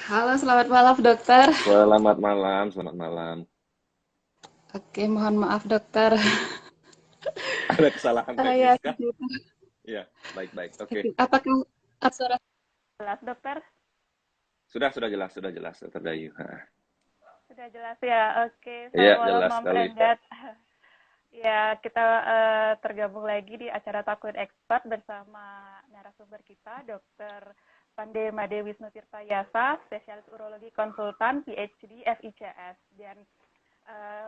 Halo, selamat malam dokter. Selamat malam, selamat malam. Oke, mohon maaf dokter. Ada kesalahan Ya, teknis kah? dokter. Iya, baik-baik. Oke. Oke, apakah suara jelas dokter? Sudah jelas, Dokter Dayu. Ha. Sudah jelas ya. Oke, Iya, selamat malam jelas Moms sekali. and Dad. Ya, kita tergabung lagi di acara Takut Expert bersama narasumber kita, Dokter Pande Made Wisnu Tirta Yasa, spesialis urologi konsultan PhD FICS. Dan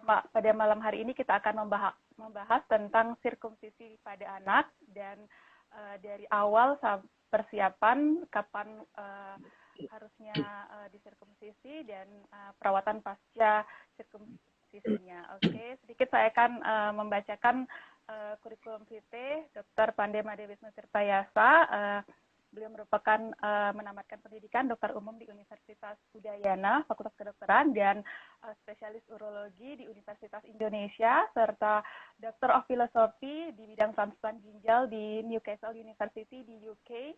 pada malam hari ini kita akan membahas tentang sirkumsisi pada anak dan dari awal persiapan kapan harusnya disirkumsisi dan perawatan pasca sirkumsisinya. Oke, sedikit saya akan membacakan kurikulum vitae Dr. Pandema Dewisnu Tirtayasa. Beliau merupakan menamatkan pendidikan dokter umum di Universitas Udayana, Fakultas Kedokteran, dan spesialis urologi di Universitas Indonesia, serta Doctor of Philosophy di bidang transplant ginjal di Newcastle University di UK,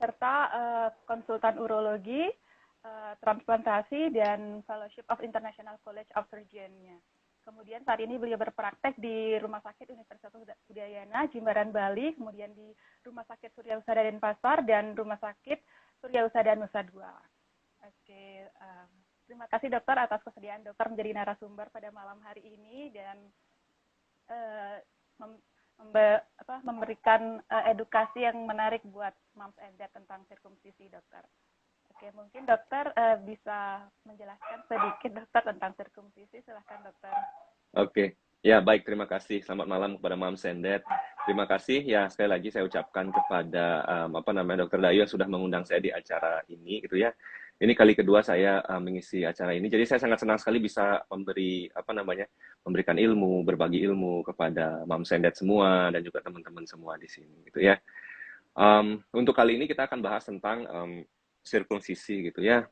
serta konsultan urologi, transplantasi, dan Fellowship of International College of Surgeons-nya. Kemudian saat ini beliau berpraktek di Rumah Sakit Universitas Udayana, Jimbaran, Bali, kemudian di Rumah Sakit Surya Husada Denpasar, dan Rumah Sakit Surya Husada Nusa Dua. Oke, terima kasih dokter atas kesediaan dokter menjadi narasumber pada malam hari ini dan uh, memberikan edukasi yang menarik buat moms and dad tentang sirkumsisi dokter. Oke, mungkin dokter bisa menjelaskan sedikit dokter tentang sirkumsisi. Silahkan dokter. Oke. Ya, baik. Terima kasih. Selamat malam kepada Mam Sendet. Terima kasih. Ya, sekali lagi saya ucapkan kepada Dokter Dayu yang sudah mengundang saya di acara ini, gitu ya. Ini kali kedua saya mengisi acara ini. Jadi saya sangat senang sekali bisa memberikan ilmu, berbagi ilmu kepada Mam Sendet semua dan juga teman-teman semua di sini, gitu ya. Untuk kali ini kita akan bahas tentang sirkumsisi gitu ya.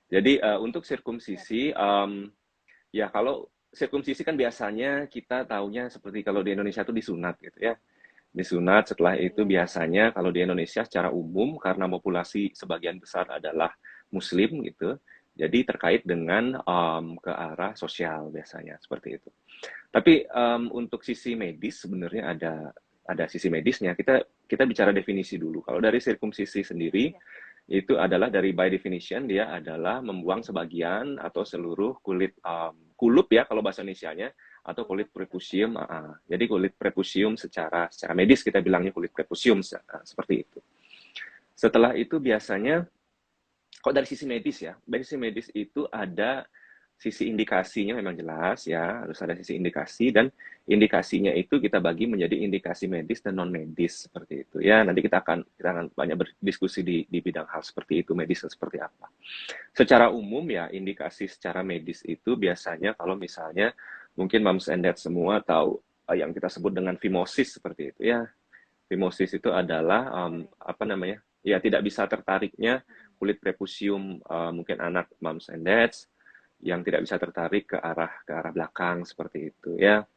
Jadi untuk sirkumsisi, ya kalau sirkumsisi kan biasanya kita taunya seperti kalau di Indonesia itu disunat gitu ya. Disunat setelah itu Iya. biasanya kalau di Indonesia secara umum karena populasi sebagian besar adalah Muslim gitu. Jadi terkait dengan ke arah sosial biasanya seperti itu. Tapi untuk sisi medis sebenarnya ada sisi medisnya. Kita bicara definisi dulu. Kalau dari sirkumsisi sendiri Ya. itu adalah dari by definition dia adalah membuang sebagian atau seluruh kulit kulup ya kalau bahasa Indonesianya atau kulit Dulu. prepusium. Jadi kulit prepusium secara medis kita bilangnya kulit prepusium seperti itu. Setelah itu biasanya kok dari sisi medis ya, dari sisi medis itu ada sisi indikasinya memang jelas ya, harus ada sisi indikasi dan indikasinya itu kita bagi menjadi indikasi medis dan non medis seperti itu ya. Nanti kita akan banyak berdiskusi di bidang hal seperti itu, medis seperti apa. Secara umum ya indikasi secara medis itu biasanya kalau misalnya mungkin moms and dad semua tahu yang kita sebut dengan fimosis seperti itu ya. Fimosis itu adalah apa namanya? Ya tidak bisa tertariknya kulit prepusium mungkin anak moms and dads yang tidak bisa tertarik ke arah belakang seperti itu ya.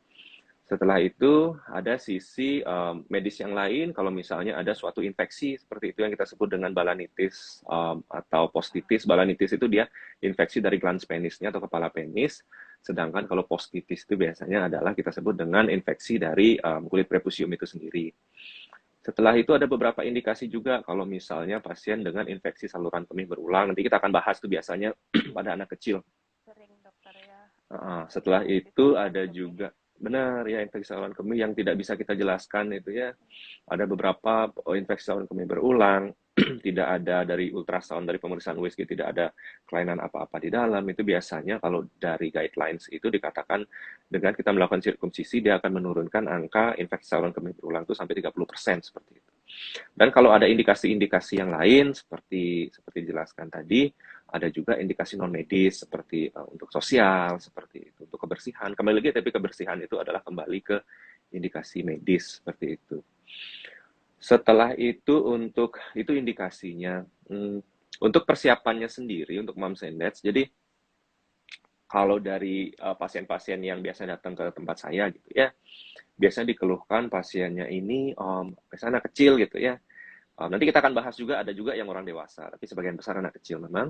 Setelah itu ada sisi medis yang lain kalau misalnya ada suatu infeksi seperti itu yang kita sebut dengan balanitis atau postitis. Balanitis itu dia infeksi dari glans penisnya atau kepala penis. Sedangkan kalau postitis itu biasanya adalah kita sebut dengan infeksi dari kulit prepusium itu sendiri. Setelah itu ada beberapa indikasi juga kalau misalnya pasien dengan infeksi saluran kemih berulang. Nanti kita akan bahas tuh biasanya pada anak kecil. Sering dokter ya. Setelah Infeksi itu saluran ada kemih. juga benar ya infeksi saluran kemih yang tidak bisa kita jelaskan itu ya. Ada beberapa infeksi saluran kemih berulang, tidak ada dari ultrasound dari pemeriksaan USG tidak ada kelainan apa-apa di dalam. Itu biasanya kalau dari guidelines itu dikatakan dengan kita melakukan sirkumsisi dia akan menurunkan angka infeksi saluran kemih berulang itu sampai 30% seperti itu. Dan kalau ada indikasi-indikasi yang lain seperti dijelaskan tadi, ada juga indikasi non medis seperti untuk sosial, seperti itu, untuk kebersihan. Kembali lagi tapi kebersihan itu adalah kembali ke indikasi medis seperti itu. Setelah itu untuk itu indikasinya. Untuk persiapannya sendiri untuk moms and dads. Jadi kalau dari pasien-pasien yang biasa datang ke tempat saya gitu ya, biasanya dikeluhkan pasiennya ini biasanya anak kecil gitu ya Nanti kita akan bahas juga, ada juga yang orang dewasa, tapi sebagian besar anak kecil memang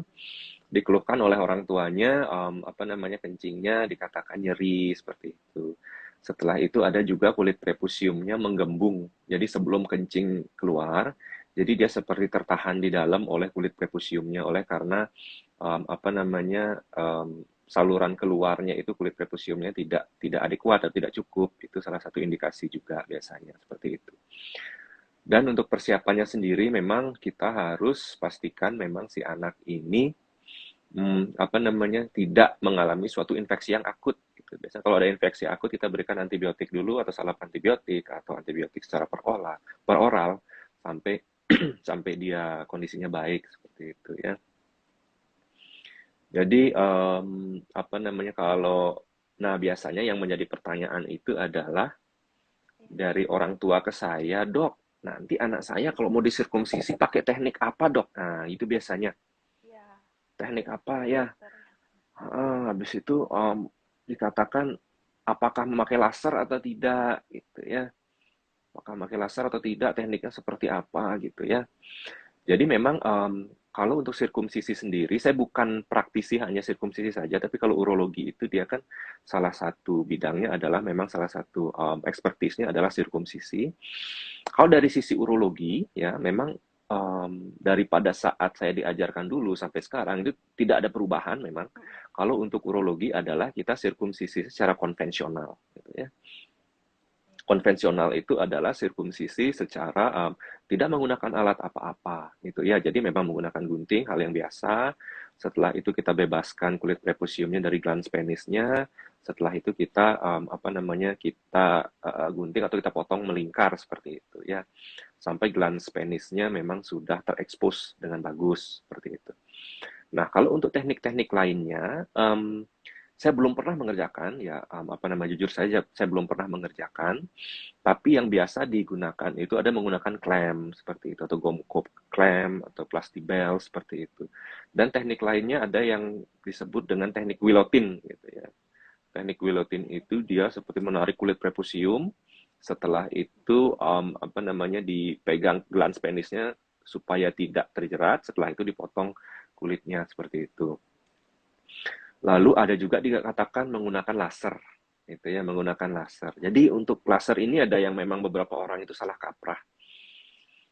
dikeluhkan oleh orang tuanya, apa namanya, kencingnya dikatakan nyeri seperti itu. Setelah itu ada juga kulit prepusiumnya menggembung. Jadi sebelum kencing keluar, jadi dia seperti tertahan di dalam oleh kulit prepusiumnya, oleh karena apa namanya, saluran keluarnya itu kulit prepusiumnya tidak adekuat atau tidak cukup. Itu salah satu indikasi juga biasanya seperti itu. Dan untuk persiapannya sendiri memang kita harus pastikan memang si anak ini apa namanya, tidak mengalami suatu infeksi yang akut gitu. Biasanya kalau ada infeksi akut kita berikan antibiotik dulu atau salep antibiotik atau antibiotik secara per oral sampai sampai dia kondisinya baik seperti itu ya. Jadi apa namanya, kalau nah biasanya yang menjadi pertanyaan itu adalah dari orang tua ke saya, "Dok, nanti anak saya kalau mau disirkumsisi pakai teknik apa, Dok?" Nah, itu biasanya. Ya, Teknik apa itu ya? dokter. Habis itu dikatakan apakah memakai laser atau tidak gitu ya. Apakah memakai laser atau tidak, tekniknya seperti apa gitu ya. Jadi memang kalau untuk sirkumsisi sendiri, saya bukan praktisi hanya sirkumsisi saja, tapi kalau urologi itu dia kan salah satu bidangnya adalah memang salah satu ekspertisnya adalah sirkumsisi. Kalau dari sisi urologi, ya memang daripada saat saya diajarkan dulu sampai sekarang itu tidak ada perubahan memang. Kalau untuk urologi adalah kita sirkumsisi secara konvensional, gitu ya. Konvensional itu adalah sirkumsisi secara tidak menggunakan alat apa-apa gitu ya. Jadi memang menggunakan gunting, hal yang biasa. Setelah itu kita bebaskan kulit prepusiumnya dari glans penisnya. Setelah itu kita apa namanya, kita gunting atau kita potong melingkar seperti itu ya. Sampai glans penisnya memang sudah terekspos dengan bagus seperti itu. Nah, kalau untuk teknik-teknik lainnya, saya belum pernah mengerjakan ya, apa namanya, jujur saja saya belum pernah mengerjakan, tapi yang biasa digunakan itu ada menggunakan klem seperti itu, atau gomkop klem, atau plastibel seperti itu. Dan teknik lainnya ada yang disebut dengan teknik guillotine gitu ya. Teknik guillotine itu dia seperti menarik kulit prepusium, setelah itu apa namanya, dipegang glans penisnya supaya tidak terjerat, setelah itu dipotong kulitnya seperti itu. Lalu ada juga dikatakan menggunakan laser, itu ya, menggunakan laser. Jadi untuk laser ini ada yang memang beberapa orang itu salah kaprah.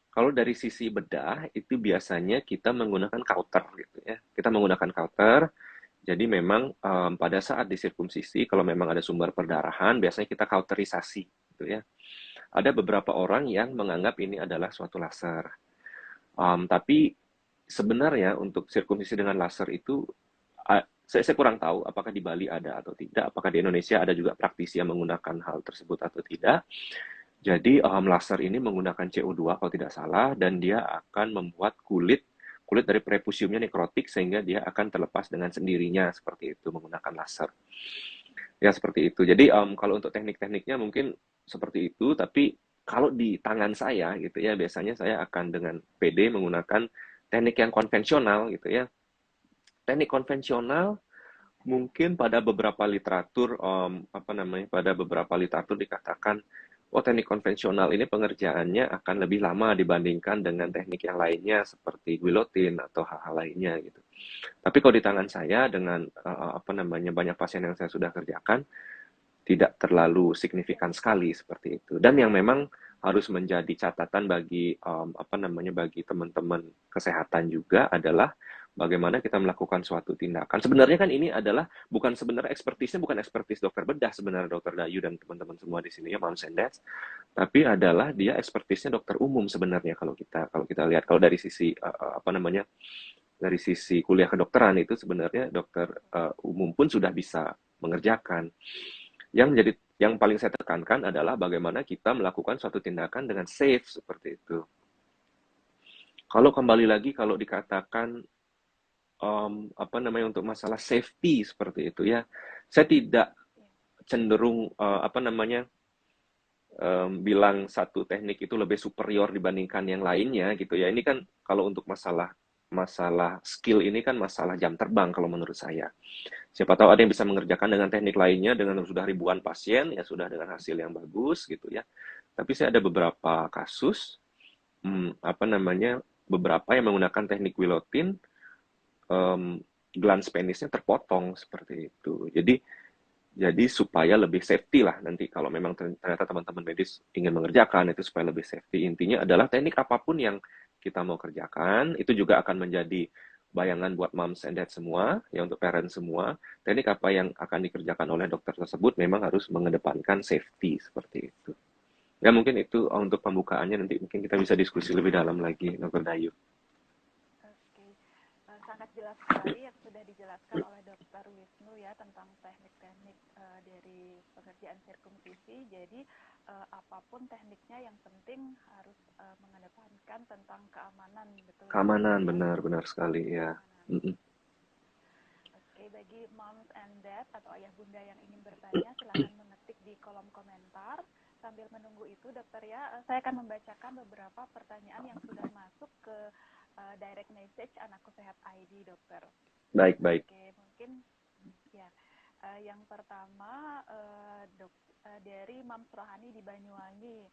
Kalau dari sisi bedah itu biasanya kita menggunakan kauter gitu ya. Kita menggunakan kauter. Jadi memang pada saat disirkumsisi kalau memang ada sumber perdarahan biasanya kita kauterisasi gitu ya. Ada beberapa orang yang menganggap ini adalah suatu laser. Tapi sebenarnya untuk sirkumsisi dengan laser itu saya kurang tahu apakah di Bali ada atau tidak, apakah di Indonesia ada juga praktisi yang menggunakan hal tersebut atau tidak. Jadi laser ini menggunakan CO2 kalau tidak salah, dan dia akan membuat kulit kulit dari prepusiumnya nekrotik sehingga dia akan terlepas dengan sendirinya seperti itu menggunakan laser. Ya seperti itu. Jadi kalau untuk teknik-tekniknya mungkin seperti itu, tapi kalau di tangan saya gitu ya biasanya saya akan dengan PD menggunakan teknik yang konvensional gitu ya. Teknik konvensional mungkin pada beberapa literatur apa namanya, pada beberapa literatur dikatakan oh teknik konvensional ini pengerjaannya akan lebih lama dibandingkan dengan teknik yang lainnya seperti guillotine atau hal-hal lainnya gitu. Tapi kalau di tangan saya dengan apa namanya, banyak pasien yang saya sudah kerjakan tidak terlalu signifikan sekali seperti itu. Dan yang memang harus menjadi catatan bagi apa namanya, bagi teman-teman kesehatan juga adalah bagaimana kita melakukan suatu tindakan. Sebenarnya kan ini adalah bukan sebenarnya ekspertisnya bukan ekspertis dokter bedah sebenarnya, dokter Dayu dan teman-teman semua di sini ya, Moms and Dads, tapi adalah dia ekspertisnya dokter umum sebenarnya kalau kita lihat kalau dari sisi apa namanya, dari sisi kuliah kedokteran itu sebenarnya dokter umum pun sudah bisa mengerjakan. Yang paling saya tekankan adalah bagaimana kita melakukan suatu tindakan dengan safe seperti itu. Kalau kembali lagi kalau dikatakan apa namanya, untuk masalah safety seperti itu ya, saya tidak cenderung apa namanya, bilang satu teknik itu lebih superior dibandingkan yang lainnya gitu ya. Ini kan kalau untuk masalah masalah skill ini kan masalah jam terbang kalau menurut saya. Siapa tahu ada yang bisa mengerjakan dengan teknik lainnya dengan sudah ribuan pasien ya, sudah dengan hasil yang bagus gitu ya. Tapi saya ada beberapa kasus apa namanya, beberapa yang menggunakan teknik Willotin, glans penisnya terpotong seperti itu. Jadi supaya lebih safety lah nanti kalau memang ternyata teman-teman medis ingin mengerjakan itu supaya lebih safety. Intinya adalah teknik apapun yang kita mau kerjakan itu juga akan menjadi bayangan buat moms and dad semua, ya untuk parents semua. Teknik apa yang akan dikerjakan oleh dokter tersebut memang harus mengedepankan safety seperti itu. Ya mungkin itu untuk pembukaannya, nanti mungkin kita bisa diskusi lebih dalam lagi, Dr. Dayu. Oke, sangat jelas sekali yang sudah dijelaskan oleh Dokter Wisnu ya tentang teknik-teknik dari pengerjaan sirkumsisi. Jadi apapun tekniknya yang penting harus mengedepankan tentang keamanan, betul ya Dokter Keamanan, ya? benar sekali ya. Keamanan. Oke, bagi moms and dad atau ayah bunda yang ingin bertanya, silahkan mengetik di kolom komentar. Sambil menunggu itu, dokter ya, saya akan membacakan beberapa pertanyaan yang sudah masuk ke direct message Anakku Sehat ID, dokter. Baik. Oke, mungkin ya. Yang pertama dari Mams Rohani di Banyuwangi.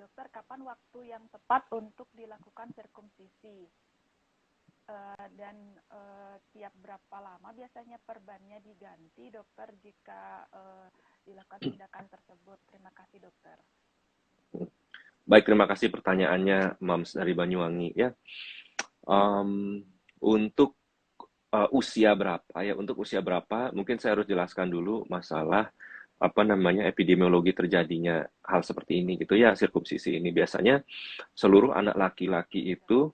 Dokter, kapan waktu yang tepat untuk dilakukan sirkumsisi? Dan tiap berapa lama biasanya perbannya diganti, dokter, jika dilakukan tindakan tersebut? Terima kasih, dokter. Baik, terima kasih pertanyaannya, Mams dari Banyuwangi ya. Untuk usia berapa ya? Untuk usia berapa? Mungkin saya harus jelaskan dulu masalah apa namanya epidemiologi terjadinya hal seperti ini gitu ya, sirkumsisi ini biasanya seluruh anak laki-laki itu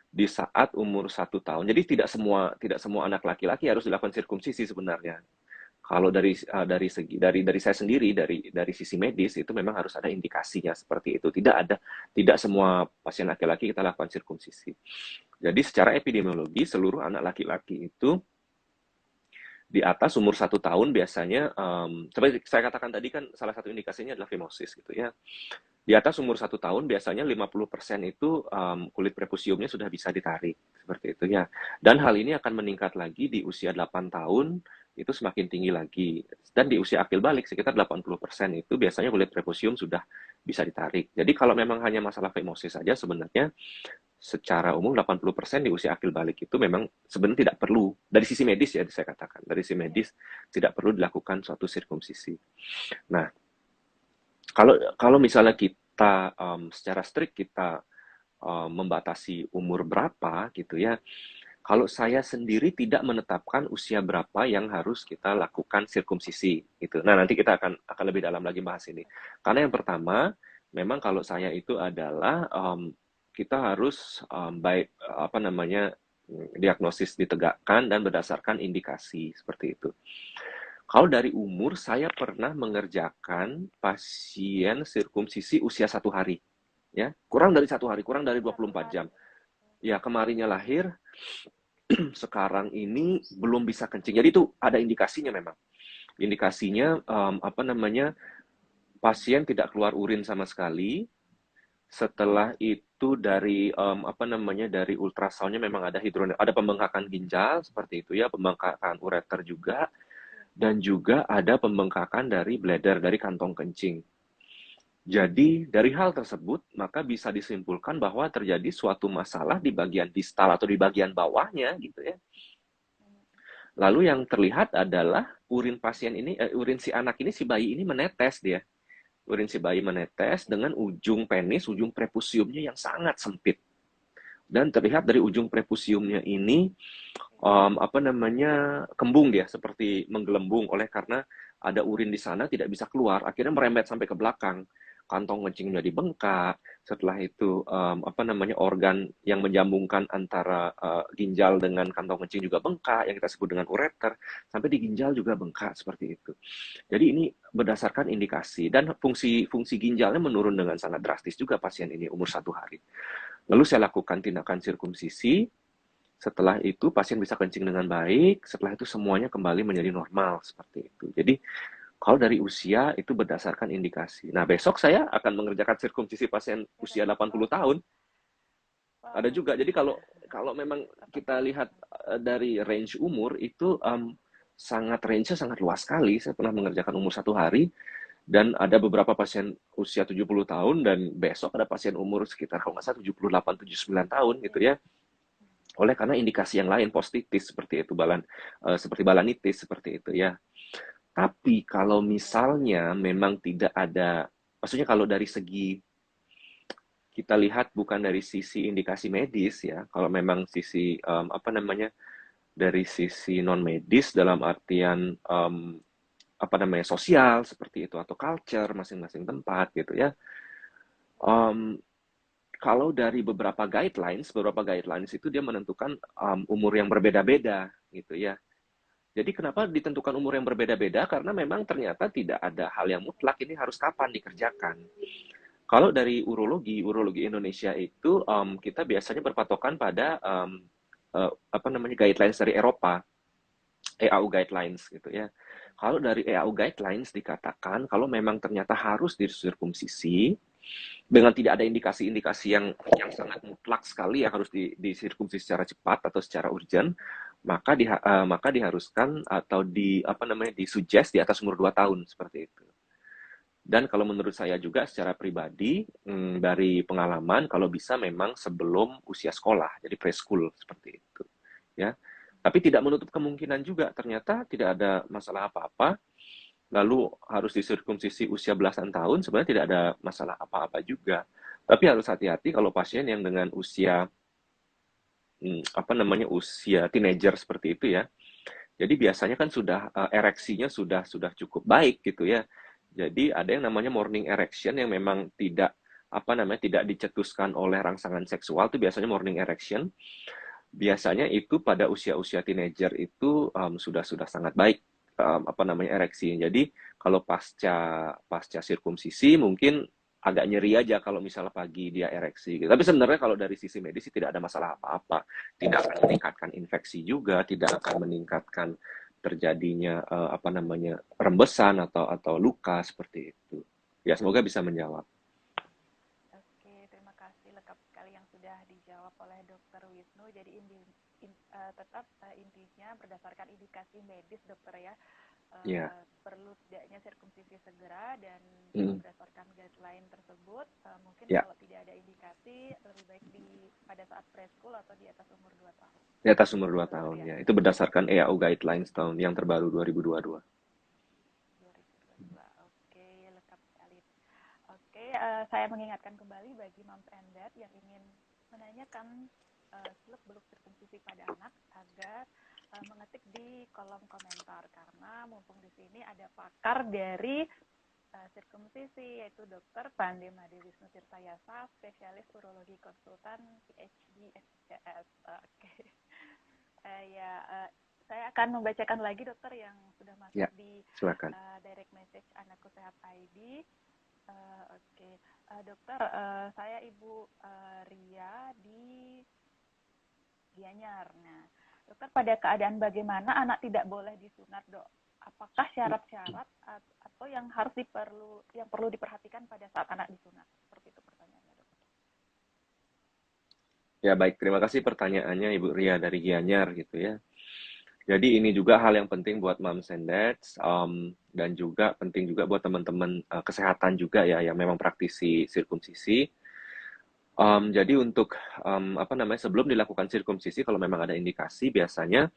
di saat umur 1 tahun. Jadi tidak semua anak laki-laki harus dilakukan sirkumsisi sebenarnya. Kalau dari saya sendiri dari sisi medis itu memang harus ada indikasinya seperti itu. Tidak semua pasien laki-laki kita lakukan sirkumsisi. Jadi secara epidemiologi seluruh anak laki-laki itu di atas umur 1 tahun biasanya, seperti saya katakan tadi kan salah satu indikasinya adalah fimosis gitu ya. Di atas umur 1 tahun biasanya 50% itu kulit prepusiumnya sudah bisa ditarik seperti itu ya. Dan hal ini akan meningkat lagi di usia 8 tahun itu semakin tinggi lagi. Dan di usia akil balik sekitar 80% itu biasanya kulit prepusium sudah bisa ditarik. Jadi kalau memang hanya masalah fimosis saja sebenarnya secara umum 80% di usia akil balik itu memang sebenarnya tidak perlu dari sisi medis ya saya katakan dari sisi medis tidak perlu dilakukan suatu sirkumsisi. Nah, kalau misalnya kita secara strict kita membatasi umur berapa gitu ya. Kalau saya sendiri tidak menetapkan usia berapa yang harus kita lakukan sirkumsisi gitu. Nah, nanti kita akan lebih dalam lagi bahas ini. Karena yang pertama, memang kalau saya itu adalah kita harus baik apa namanya diagnosis ditegakkan dan berdasarkan indikasi seperti itu. Kalau dari umur, saya pernah mengerjakan pasien sirkumsisi usia 1 hari. Ya, kurang dari 1 hari, kurang dari 24 jam. Ya, kemarinnya lahir, sekarang ini belum bisa kencing. Jadi itu ada indikasinya memang. Indikasinya, apa namanya, pasien tidak keluar urin sama sekali. Setelah itu dari, apa namanya, dari ultrasoundnya memang ada ada pembengkakan ginjal, seperti itu ya, pembengkakan ureter juga. Dan juga ada pembengkakan dari bladder, dari kantong kencing. Jadi, dari hal tersebut, maka bisa disimpulkan bahwa terjadi suatu masalah di bagian distal atau di bagian bawahnya, gitu ya. Lalu yang terlihat adalah urin pasien ini, urin si anak ini, si bayi ini menetes dia. Urin si bayi menetes dengan ujung penis, ujung prepusiumnya yang sangat sempit. Dan terlihat dari ujung prepusiumnya ini apa namanya kembung dia seperti menggelembung oleh karena ada urin di sana tidak bisa keluar akhirnya merembet sampai ke belakang kantong kencingnya dibengkak setelah itu apa namanya organ yang menjambungkan antara ginjal dengan kantong kencing juga bengkak yang kita sebut dengan ureter sampai di ginjal juga bengkak seperti itu jadi ini berdasarkan indikasi dan fungsi ginjalnya menurun dengan sangat drastis juga pasien ini umur 1 hari lalu saya lakukan tindakan sirkumsisi. Setelah itu pasien bisa kencing dengan baik, setelah itu semuanya kembali menjadi normal seperti itu. Jadi kalau dari usia itu berdasarkan indikasi. Nah, besok saya akan mengerjakan sirkumsisi pasien usia 80 tahun. Ada juga. Jadi kalau memang kita lihat dari range umur itu sangat range-nya sangat luas sekali. Saya pernah mengerjakan umur 1 hari Dan ada beberapa pasien usia 70 tahun dan besok ada pasien umur sekitar kalau nggak salah 78, 79 tahun gitu ya. Oleh karena indikasi yang lain positif seperti itu seperti balanitis seperti itu ya. Tapi kalau misalnya memang tidak ada, maksudnya kalau dari segi kita lihat bukan dari sisi indikasi medis ya, kalau memang sisi apa namanya dari sisi non medis dalam artian apa namanya sosial seperti itu atau culture masing-masing tempat gitu ya. Um, Kalau dari beberapa guidelines itu dia menentukan umur yang berbeda-beda gitu ya. Jadi kenapa ditentukan umur yang berbeda-beda? Karena memang ternyata tidak ada hal yang mutlak ini harus kapan dikerjakan. Kalau dari urologi Indonesia itu kita biasanya berpatokan pada apa namanya guidelines dari Eropa, EAU guidelines gitu ya. Kalau dari EAU guidelines dikatakan kalau memang ternyata harus disirkumsisi dengan tidak ada indikasi-indikasi yang sangat mutlak sekali yang harus disirkumsisi secara cepat atau secara urgent, maka diharuskan atau di apa namanya disuggest di atas umur 2 tahun seperti itu. Dan kalau menurut saya juga secara pribadi dari pengalaman kalau bisa memang sebelum usia sekolah, jadi preschool seperti itu, ya. Tapi tidak menutup kemungkinan juga ternyata tidak ada masalah apa-apa, lalu harus disirkumsisi usia belasan tahun sebenarnya tidak ada masalah apa-apa juga. Tapi harus hati-hati kalau pasien yang dengan usia apa namanya usia teenager seperti itu ya. Jadi biasanya kan sudah ereksinya sudah cukup baik gitu ya. Jadi ada yang namanya morning erection yang memang tidak apa namanya tidak dicetuskan oleh rangsangan seksual itu biasanya morning erection. Biasanya itu pada usia-usia teenager itu sudah sangat baik apa namanya ereksi. Jadi kalau pasca pasca sirkumsisi mungkin agak nyeri aja kalau misalnya pagi dia ereksi gitu. Tapi sebenarnya kalau dari sisi medis tidak ada masalah apa-apa. Tidak akan meningkatkan infeksi juga, tidak akan meningkatkan terjadinya apa namanya rembesan atau luka seperti itu. Ya semoga bisa menjawab. Oke, terima kasih lengkap sekali yang sudah dijawab oleh Dokter Wisnu. Jadi tetap intinya berdasarkan indikasi medis dokter ya, Ya. perlu tidaknya sirkumsisi segera dan Mm. berdasarkan guideline tersebut mungkin Ya. kalau tidak ada indikasi lebih baik pada saat preschool atau di atas umur 2 tahun. Di atas umur 2 Dokter tahun ya. ya. Itu berdasarkan EAU Guidelines tahun yang terbaru 2022. 2022. Oke, lengkap sekali. Oke, saya mengingatkan kembali bagi moms and dad yang ingin menanyakan seluk-beluk sirkumsisi pada anak agar mengetik di kolom komentar karena mumpung di sini ada pakar dari sirkumsisi yaitu Dr. Pande Made Wisnu Tirtayasa, spesialis urologi konsultan PhD SCS. Oke. Saya akan membacakan lagi dokter yang sudah masuk Ya, di silakan. direct message Anakku Sehat ID. Oke. Dokter, saya Ibu Ria di Gianyar. Nah, dokter pada keadaan bagaimana anak tidak boleh disunat, Dok? Apakah syarat-syarat atau yang perlu diperhatikan pada saat anak disunat? Seperti itu pertanyaannya, Dokter. Ya baik, terima kasih pertanyaannya Ibu Ria dari Gianyar gitu ya. Jadi ini juga hal yang penting buat moms and dads dan juga penting juga buat teman-teman kesehatan juga ya yang memang praktisi sirkumsisi. Jadi untuk apa namanya sebelum dilakukan sirkumsisi kalau memang ada indikasi biasanya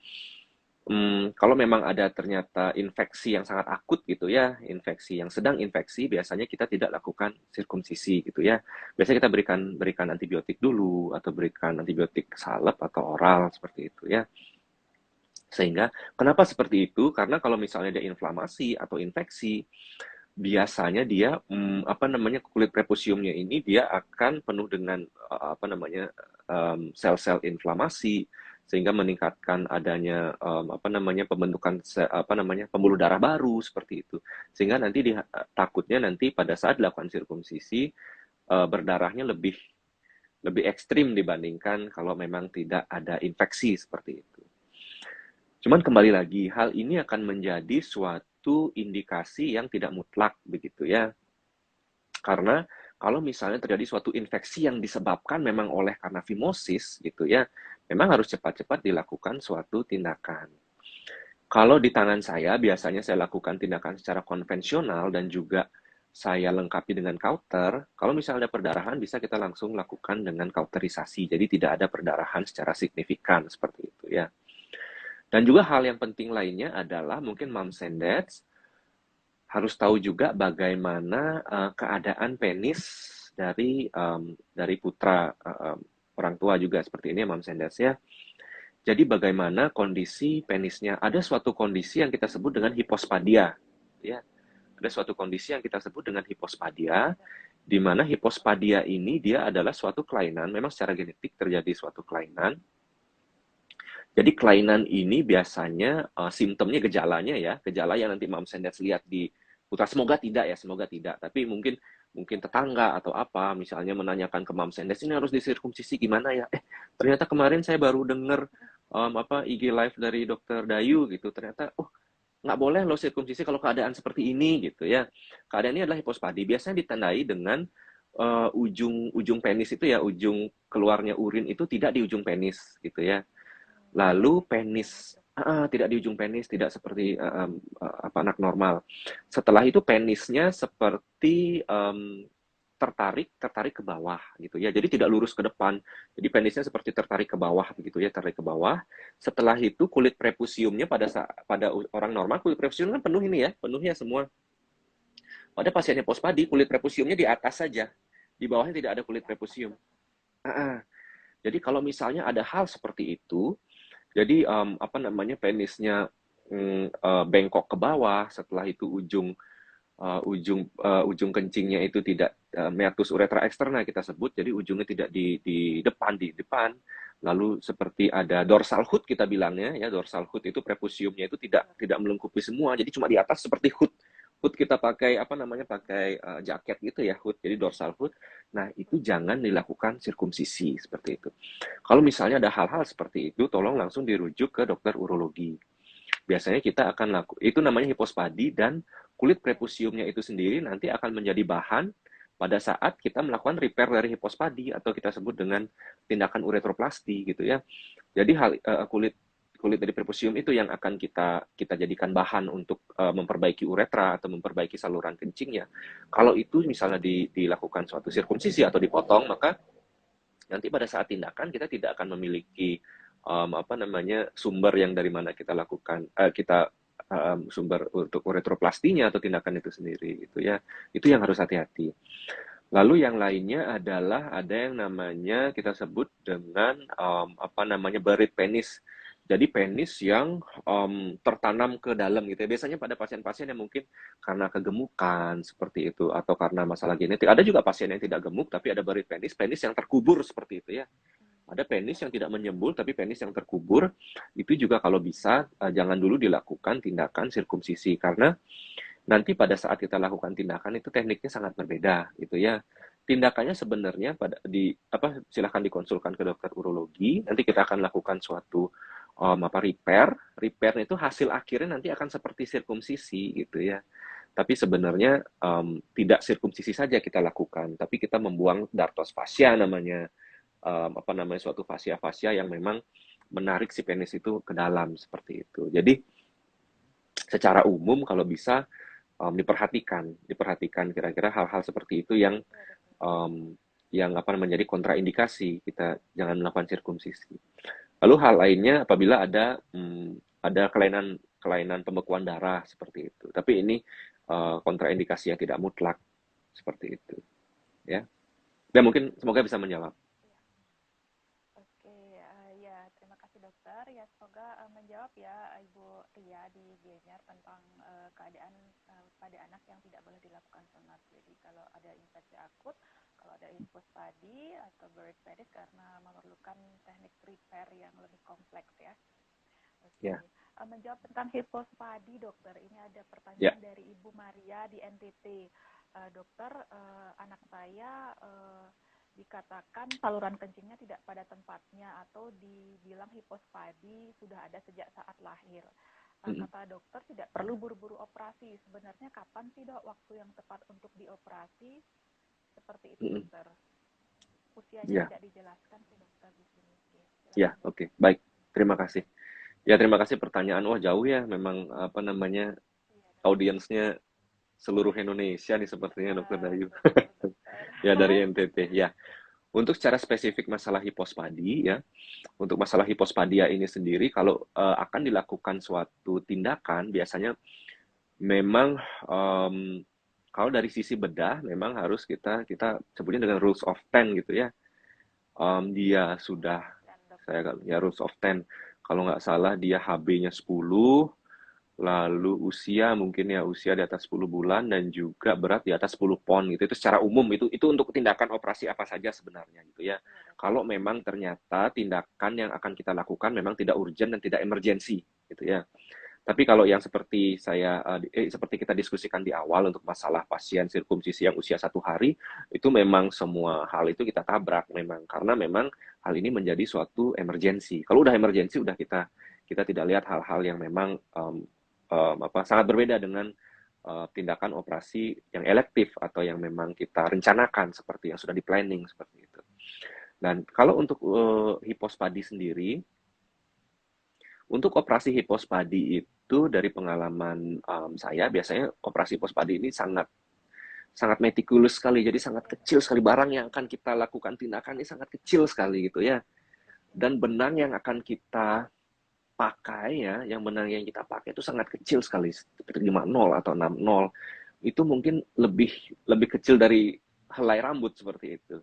kalau memang ada ternyata infeksi yang sangat akut gitu ya, infeksi yang sedang infeksi, biasanya kita tidak lakukan sirkumsisi gitu ya. Biasanya kita berikan antibiotik dulu atau berikan antibiotik salep atau oral seperti itu ya. Sehingga kenapa seperti itu? Karena kalau misalnya dia inflamasi atau infeksi, biasanya dia apa namanya kulit prepusiumnya ini dia akan penuh dengan apa namanya sel-sel inflamasi sehingga meningkatkan adanya apa namanya pembentukan apa namanya pembuluh darah baru seperti itu sehingga nanti takutnya nanti pada saat dilakukan sirkumsisi berdarahnya lebih lebih ekstrim dibandingkan kalau memang tidak ada infeksi seperti itu. Cuman kembali lagi, hal ini akan menjadi suatu indikasi yang tidak mutlak begitu ya. Karena kalau misalnya terjadi suatu infeksi yang disebabkan memang oleh karena fimosis gitu ya, memang harus cepat-cepat dilakukan suatu tindakan. Kalau di tangan saya, biasanya saya lakukan tindakan secara konvensional dan juga saya lengkapi dengan kauter, kalau misalnya ada perdarahan bisa kita langsung lakukan dengan kauterisasi. Jadi tidak ada perdarahan secara signifikan seperti itu ya. Dan juga hal yang penting lainnya adalah mungkin moms and dads harus tahu juga bagaimana keadaan penis dari putra orang tua juga seperti ini ya moms and dads ya. Jadi bagaimana kondisi penisnya? Ada suatu kondisi yang kita sebut dengan hipospadia ya. Ada suatu kondisi yang kita sebut dengan hipospadia, di mana hipospadia ini dia adalah suatu kelainan, memang secara genetik terjadi suatu kelainan. Jadi kelainan ini biasanya simptomnya gejalanya ya, gejala yang nanti Mams and Dads lihat di putra, semoga tidak ya, semoga tidak. Tapi mungkin tetangga atau apa, misalnya menanyakan ke Mams and Dads, ini harus disirkumsisi gimana ya? Ternyata kemarin saya baru dengar IG live dari Dokter Dayu gitu, ternyata nggak boleh loh sirkumsisi kalau keadaan seperti ini gitu ya. Keadaan ini adalah hipospadi. Biasanya ditandai dengan ujung penis itu ya, ujung keluarnya urin itu tidak di ujung penis gitu ya. Lalu penis tidak di ujung penis, tidak seperti anak normal. Setelah itu penisnya seperti tertarik ke bawah gitu ya. Jadi tidak lurus ke depan. Jadi penisnya seperti tertarik ke bawah begitu ya, tertarik ke bawah. Setelah itu kulit prepusiumnya pada orang normal kulit prepusium kan penuh ini ya, penuh ya semua. Pada pasiennya pospadi kulit prepusiumnya di atas saja. Di bawahnya tidak ada kulit prepusium. Jadi kalau misalnya ada hal seperti itu, jadi penisnya bengkok ke bawah, setelah itu ujung kencingnya itu tidak meatus uretra eksterna kita sebut, jadi ujungnya tidak di depan, lalu seperti ada dorsal hood kita bilangnya ya, dorsal hood itu prepusiumnya itu tidak melengkupi semua, jadi cuma di atas seperti hood kita pakai pakai jaket gitu ya, hood, jadi dorsal hood. Nah itu jangan dilakukan sirkumsisi seperti itu. Kalau misalnya ada hal-hal seperti itu, tolong langsung dirujuk ke dokter urologi. Biasanya kita akan itu namanya hipospadi, dan kulit prepusiumnya itu sendiri nanti akan menjadi bahan pada saat kita melakukan repair dari hipospadi atau kita sebut dengan tindakan uretroplasti gitu ya. Jadi kulit dari prepusium itu yang akan kita jadikan bahan untuk memperbaiki uretra atau memperbaiki saluran kencingnya. Kalau itu misalnya dilakukan suatu sirkumsisi atau dipotong, maka nanti pada saat tindakan kita tidak akan memiliki sumber yang dari mana kita lakukan sumber untuk uretroplastinya atau tindakan itu sendiri itu ya. Itu yang harus hati-hati. Lalu yang lainnya adalah ada yang namanya kita sebut dengan buried penis. Jadi penis yang tertanam ke dalam gitu ya. Biasanya pada pasien-pasien yang mungkin karena kegemukan seperti itu atau karena masalah genetik. Ada juga pasien yang tidak gemuk tapi ada buried penis, penis yang terkubur seperti itu ya. Ada penis yang tidak menyembul tapi penis yang terkubur. Itu juga kalau bisa jangan dulu dilakukan tindakan sirkumsisi, karena nanti pada saat kita lakukan tindakan itu tekniknya sangat berbeda gitu ya. Tindakannya sebenarnya silahkan dikonsulkan ke dokter urologi. Nanti kita akan lakukan suatu repair itu hasil akhirnya nanti akan seperti sirkumsisi gitu ya. Tapi sebenarnya tidak sirkumsisi saja kita lakukan, tapi kita membuang dartos fascia namanya, suatu fascia yang memang menarik si penis itu ke dalam seperti itu. Jadi secara umum kalau bisa diperhatikan kira-kira hal-hal seperti itu yang menjadi kontraindikasi, kita jangan melakukan sirkumsisi. Lalu hal lainnya apabila ada kelainan pembekuan darah seperti itu. Tapi ini kontraindikasi yang tidak mutlak seperti itu. Ya. Dan mungkin semoga bisa menjawab. Oke, ya terima kasih dokter. Ya semoga menjawab ya Ibu Ria di Gianyar tentang keadaan pada anak yang tidak boleh dilakukan sunat. Jadi kalau ada infeksi akut, kalau ada hipospadi atau buried penis karena memerlukan teknik repair yang lebih kompleks ya. Oke. Yeah. Menjawab tentang hipospadi, dokter, ini ada pertanyaan dari Ibu Maria di NTT. Dokter, anak saya dikatakan saluran kencingnya tidak pada tempatnya atau dibilang hipospadi sudah ada sejak saat lahir. Kata dokter tidak perlu buru-buru operasi. Sebenarnya kapan sih dok waktu yang tepat untuk dioperasi? Seperti itu dokter. Usianya tidak dijelaskan sih dokter di sini. Ya, oke. Baik. Terima kasih. Ya, terima kasih pertanyaan. Wah, jauh ya memang audiensnya seluruh Indonesia nih sepertinya Dokter Dayu. Betul, dokter. Ya dari NTT ya. Untuk secara spesifik masalah hipospadi ya, untuk masalah hipospadia ini sendiri kalau akan dilakukan suatu tindakan biasanya memang kalau dari sisi bedah memang harus kita kita sebutnya dengan rules of ten gitu ya. Dia sudah Dan dokter. saya nggak ya rules of ten kalau nggak salah dia HB-nya 10, lalu usia mungkin ya usia di atas 10 bulan dan juga berat di atas 10 pon gitu. Itu secara umum itu untuk tindakan operasi apa saja sebenarnya gitu ya. Iya, dokter. Kalau memang ternyata tindakan yang akan kita lakukan memang tidak urgent dan tidak emergensi gitu ya. Tapi kalau yang seperti seperti kita diskusikan di awal untuk masalah pasien sirkumsisi yang usia 1 hari, itu memang semua hal itu kita tabrak memang karena memang hal ini menjadi suatu emergensi. Kalau udah emergensi udah kita tidak lihat hal-hal yang memang sangat berbeda dengan tindakan operasi yang elektif atau yang memang kita rencanakan seperti yang sudah di planning seperti itu. Dan kalau untuk hipospadi sendiri, untuk operasi hipospadi itu dari pengalaman saya biasanya operasi hipospadi ini sangat sangat metikulus sekali, jadi sangat kecil sekali barang yang akan kita lakukan tindakan ini sangat kecil sekali gitu ya. Dan benang yang akan kita pakai ya, yang benang yang kita pakai itu sangat kecil sekali, seperti 50 atau 60. Itu mungkin lebih lebih kecil dari helai rambut seperti itu.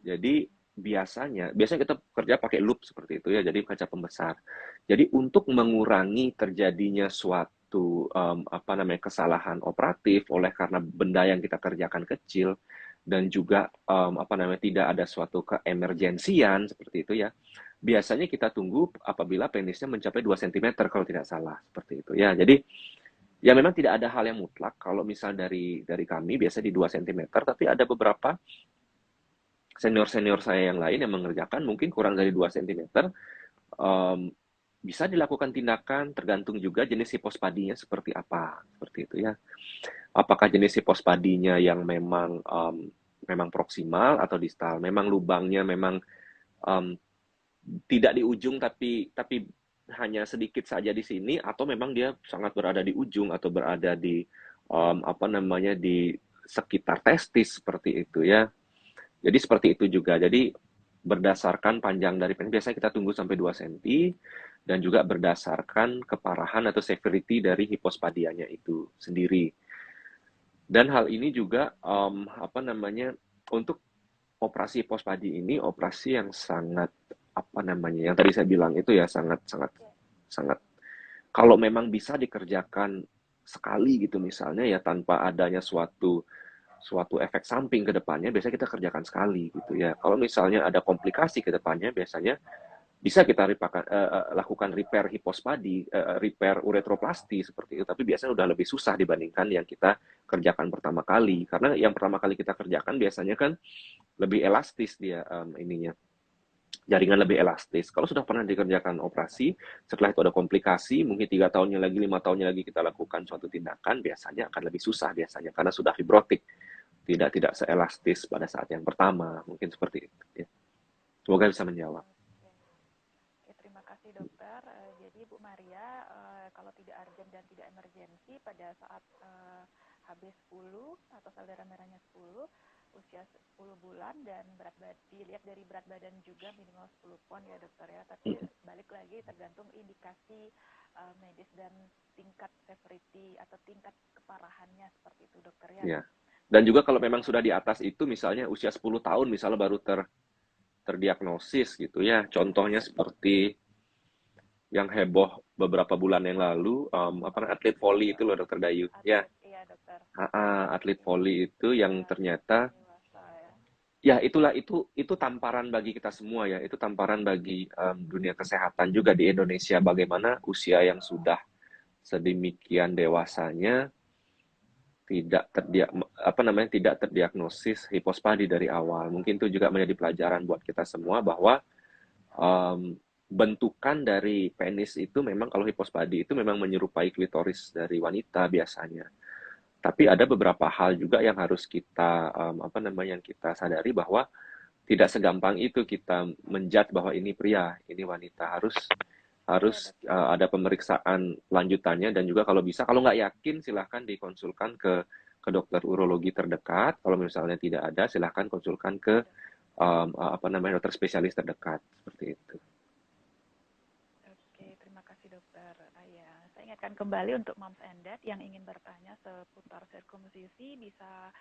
Jadi biasanya kita kerja pakai loop seperti itu ya, jadi kaca pembesar. Jadi untuk mengurangi terjadinya suatu kesalahan operatif oleh karena benda yang kita kerjakan kecil dan juga tidak ada suatu keemergensian seperti itu ya. Biasanya kita tunggu apabila penisnya mencapai 2 cm kalau tidak salah seperti itu ya. Jadi ya memang tidak ada hal yang mutlak kalau misal dari kami biasa di 2 cm, tapi ada beberapa senior-senior saya yang lain yang mengerjakan mungkin kurang dari 2 cm, bisa dilakukan tindakan tergantung juga jenis hipospadinya seperti apa, seperti itu ya. Apakah jenis hipospadinya yang memang proksimal atau distal, memang lubangnya memang um, tidak di ujung tapi hanya sedikit saja di sini atau memang dia sangat berada di ujung atau berada di di sekitar testis seperti itu ya. Jadi seperti itu juga. Jadi berdasarkan panjang dari penis, biasanya kita tunggu sampai 2 cm, dan juga berdasarkan keparahan atau severity dari hipospadianya itu sendiri. Dan hal ini juga, untuk operasi hipospadi ini, operasi yang sangat, yang tadi saya bilang itu ya, sangat, sangat, sangat, kalau memang bisa dikerjakan sekali gitu misalnya ya, tanpa adanya suatu suatu efek samping ke depannya biasanya kita kerjakan sekali gitu ya. Kalau misalnya ada komplikasi ke depannya biasanya bisa kita lakukan repair hipospadi, repair uretroplasti seperti itu. Tapi biasanya udah lebih susah dibandingkan yang kita kerjakan pertama kali. Karena yang pertama kali kita kerjakan biasanya kan lebih elastis dia ininya. Jaringan lebih elastis. Kalau sudah pernah dikerjakan operasi, setelah itu ada komplikasi, mungkin 3 tahunnya lagi, 5 tahunnya lagi kita lakukan suatu tindakan, biasanya akan lebih susah biasanya karena sudah fibrotik, tidak seelastis pada saat yang pertama, mungkin seperti itu. Ya. Semoga bisa menjawab. Oke, terima kasih dokter. Jadi Bu Maria, kalau tidak urgent dan tidak emergensi pada saat HB10 atau sel darah merahnya 10, usia 10 bulan dan dilihat dari berat badan juga minimal 10 pon ya dokter ya. Tapi balik lagi tergantung indikasi medis dan tingkat severity atau tingkat keparahannya seperti itu dokter ya. Ya. Dan juga kalau memang sudah di atas itu, misalnya usia 10 tahun, misalnya baru terdiagnosis gitu ya. Contohnya seperti yang heboh beberapa bulan yang lalu, atlet voli itu loh Dokter Dayu. Ya, iya dokter. atlet voli itu yang ternyata, ya itulah itu tamparan bagi kita semua ya. Itu tamparan bagi dunia kesehatan juga di Indonesia. Bagaimana usia yang sudah sedemikian dewasanya tidak terdiagnosis hipospadi dari awal. Mungkin itu juga menjadi pelajaran buat kita semua bahwa bentukan dari penis itu memang kalau hipospadi itu memang menyerupai klitoris dari wanita biasanya. Tapi ada beberapa hal juga yang harus kita yang kita sadari bahwa tidak segampang itu kita menjudge bahwa ini pria, ini wanita. harus dokter. ada pemeriksaan lanjutannya, dan juga kalau bisa, kalau nggak yakin silahkan dikonsulkan ke dokter urologi terdekat. Kalau misalnya tidak ada, silahkan konsulkan ke Iya, dokter. dokter spesialis terdekat seperti itu. Oke, terima kasih dokter. Ya, saya ingatkan kembali untuk Moms and Dad yang ingin bertanya seputar sirkumsisi bisa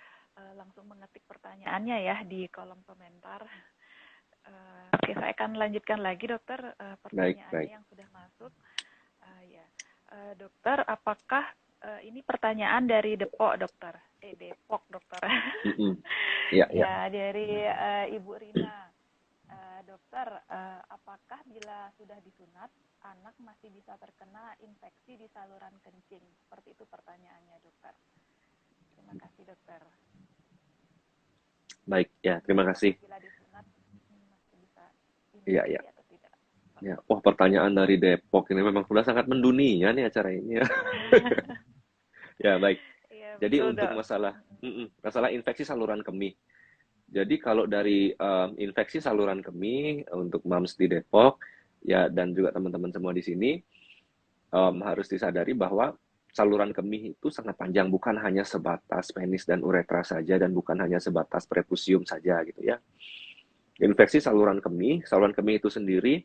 langsung mengetik pertanyaannya ya di kolom komentar. Oke, saya akan lanjutkan lagi dokter Baik, pertanyaannya baik. yang sudah masuk. Ya, dokter, apakah ini pertanyaan dari Depok dokter? Depok dokter. Mm-mm. Ya, ya. Ya, dari Ibu Rina. Dokter, apakah bila sudah disunat, anak masih bisa terkena infeksi di saluran kencing? Seperti itu pertanyaannya, dokter. Terima kasih, dokter. Baik, ya, terima Apakah kasih. bila disunat masih bisa Iya, ya. infeksi atau tidak? Ya, wah, pertanyaan dari Depok ini memang sudah sangat mendunia nih acara ini ya. Ya, baik. Iya, Jadi betul, untuk dok. masalah infeksi saluran kemih. Jadi kalau dari infeksi saluran kemih untuk Mams di Depok ya, dan juga teman-teman semua di sini, harus disadari bahwa saluran kemih itu sangat panjang, bukan hanya sebatas penis dan uretra saja, dan bukan hanya sebatas prepusium saja gitu ya. Infeksi saluran kemih itu sendiri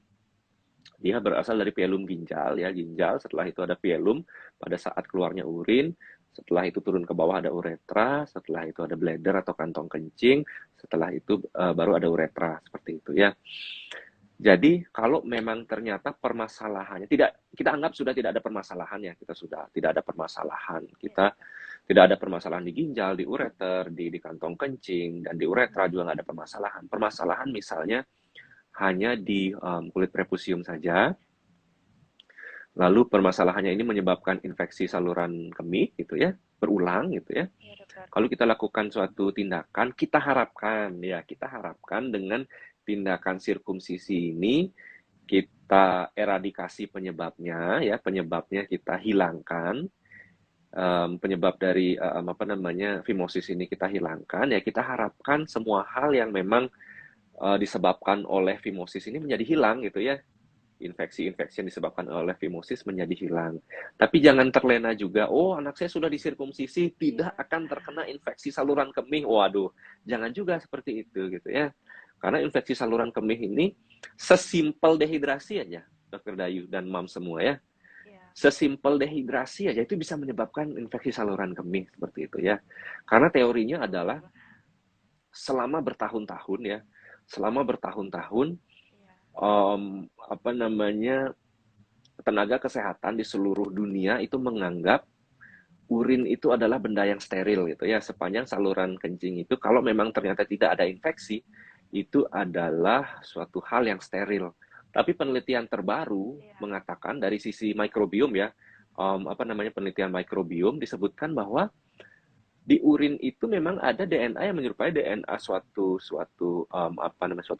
dia berasal dari pielum ginjal ya, ginjal, setelah itu ada pielum pada saat keluarnya urin, setelah itu turun ke bawah ada uretra, setelah itu ada bladder atau kantong kencing, setelah itu baru ada uretra, seperti itu ya. Jadi kalau memang ternyata permasalahannya tidak, kita anggap sudah tidak ada permasalahannya, kita sudah tidak ada permasalahan, Iya, kita dokter. tidak ada permasalahan di ginjal, di ureter, di kantong kencing, dan di uretra juga nggak ada permasalahan. Permasalahan misalnya hanya di kulit prepusium saja, lalu permasalahannya ini menyebabkan infeksi saluran kemih gitu ya, berulang gitu ya. Iya, dokter. Kalau kita lakukan suatu tindakan, kita harapkan dengan tindakan sirkumsisi ini kita eradikasi penyebabnya ya, penyebabnya kita hilangkan, penyebab dari fimosis ini kita hilangkan ya, kita harapkan semua hal yang memang disebabkan oleh fimosis ini menjadi hilang gitu ya, infeksi-infeksi yang disebabkan oleh fimosis menjadi hilang. Tapi jangan terlena juga, oh anak saya sudah disirkumsisi, tidak Iya. akan terkena infeksi saluran kemih. Waduh, jangan juga seperti itu gitu ya. Karena infeksi saluran kemih ini sesimpel dehidrasi aja, Dokter Dayu dan Mam semua ya. Iya. Sesimpel dehidrasi aja itu bisa menyebabkan infeksi saluran kemih seperti itu ya. Karena teorinya adalah Betul. selama bertahun-tahun ya, selama bertahun-tahun Iya. apa namanya, tenaga kesehatan di seluruh dunia itu menganggap urin itu adalah benda yang steril gitu ya, sepanjang saluran kencing itu kalau memang ternyata tidak ada infeksi itu adalah suatu hal yang steril. Tapi penelitian terbaru Iya. mengatakan dari sisi mikrobiom ya, penelitian mikrobiom disebutkan bahwa di urin itu memang ada DNA yang menyerupai DNA suatu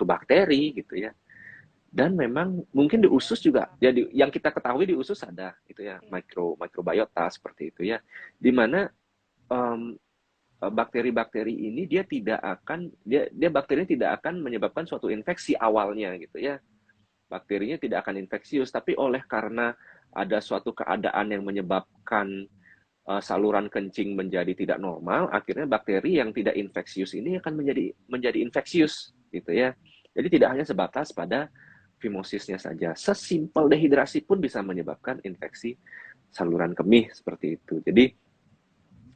bakteri gitu ya. Dan memang mungkin di Oke, usus juga, dokter. jadi yang kita ketahui di usus ada itu ya, Iya. mikrobiota seperti itu ya, di mana um, bakteri-bakteri ini dia bakterinya tidak akan menyebabkan suatu infeksi awalnya gitu ya, bakterinya tidak akan infeksius, tapi oleh karena ada suatu keadaan yang menyebabkan saluran kencing menjadi tidak normal, akhirnya bakteri yang tidak infeksius ini akan menjadi infeksius gitu ya. Jadi tidak hanya sebatas pada fimosisnya saja. Sesimpel dehidrasi pun bisa menyebabkan infeksi saluran kemih seperti itu. Jadi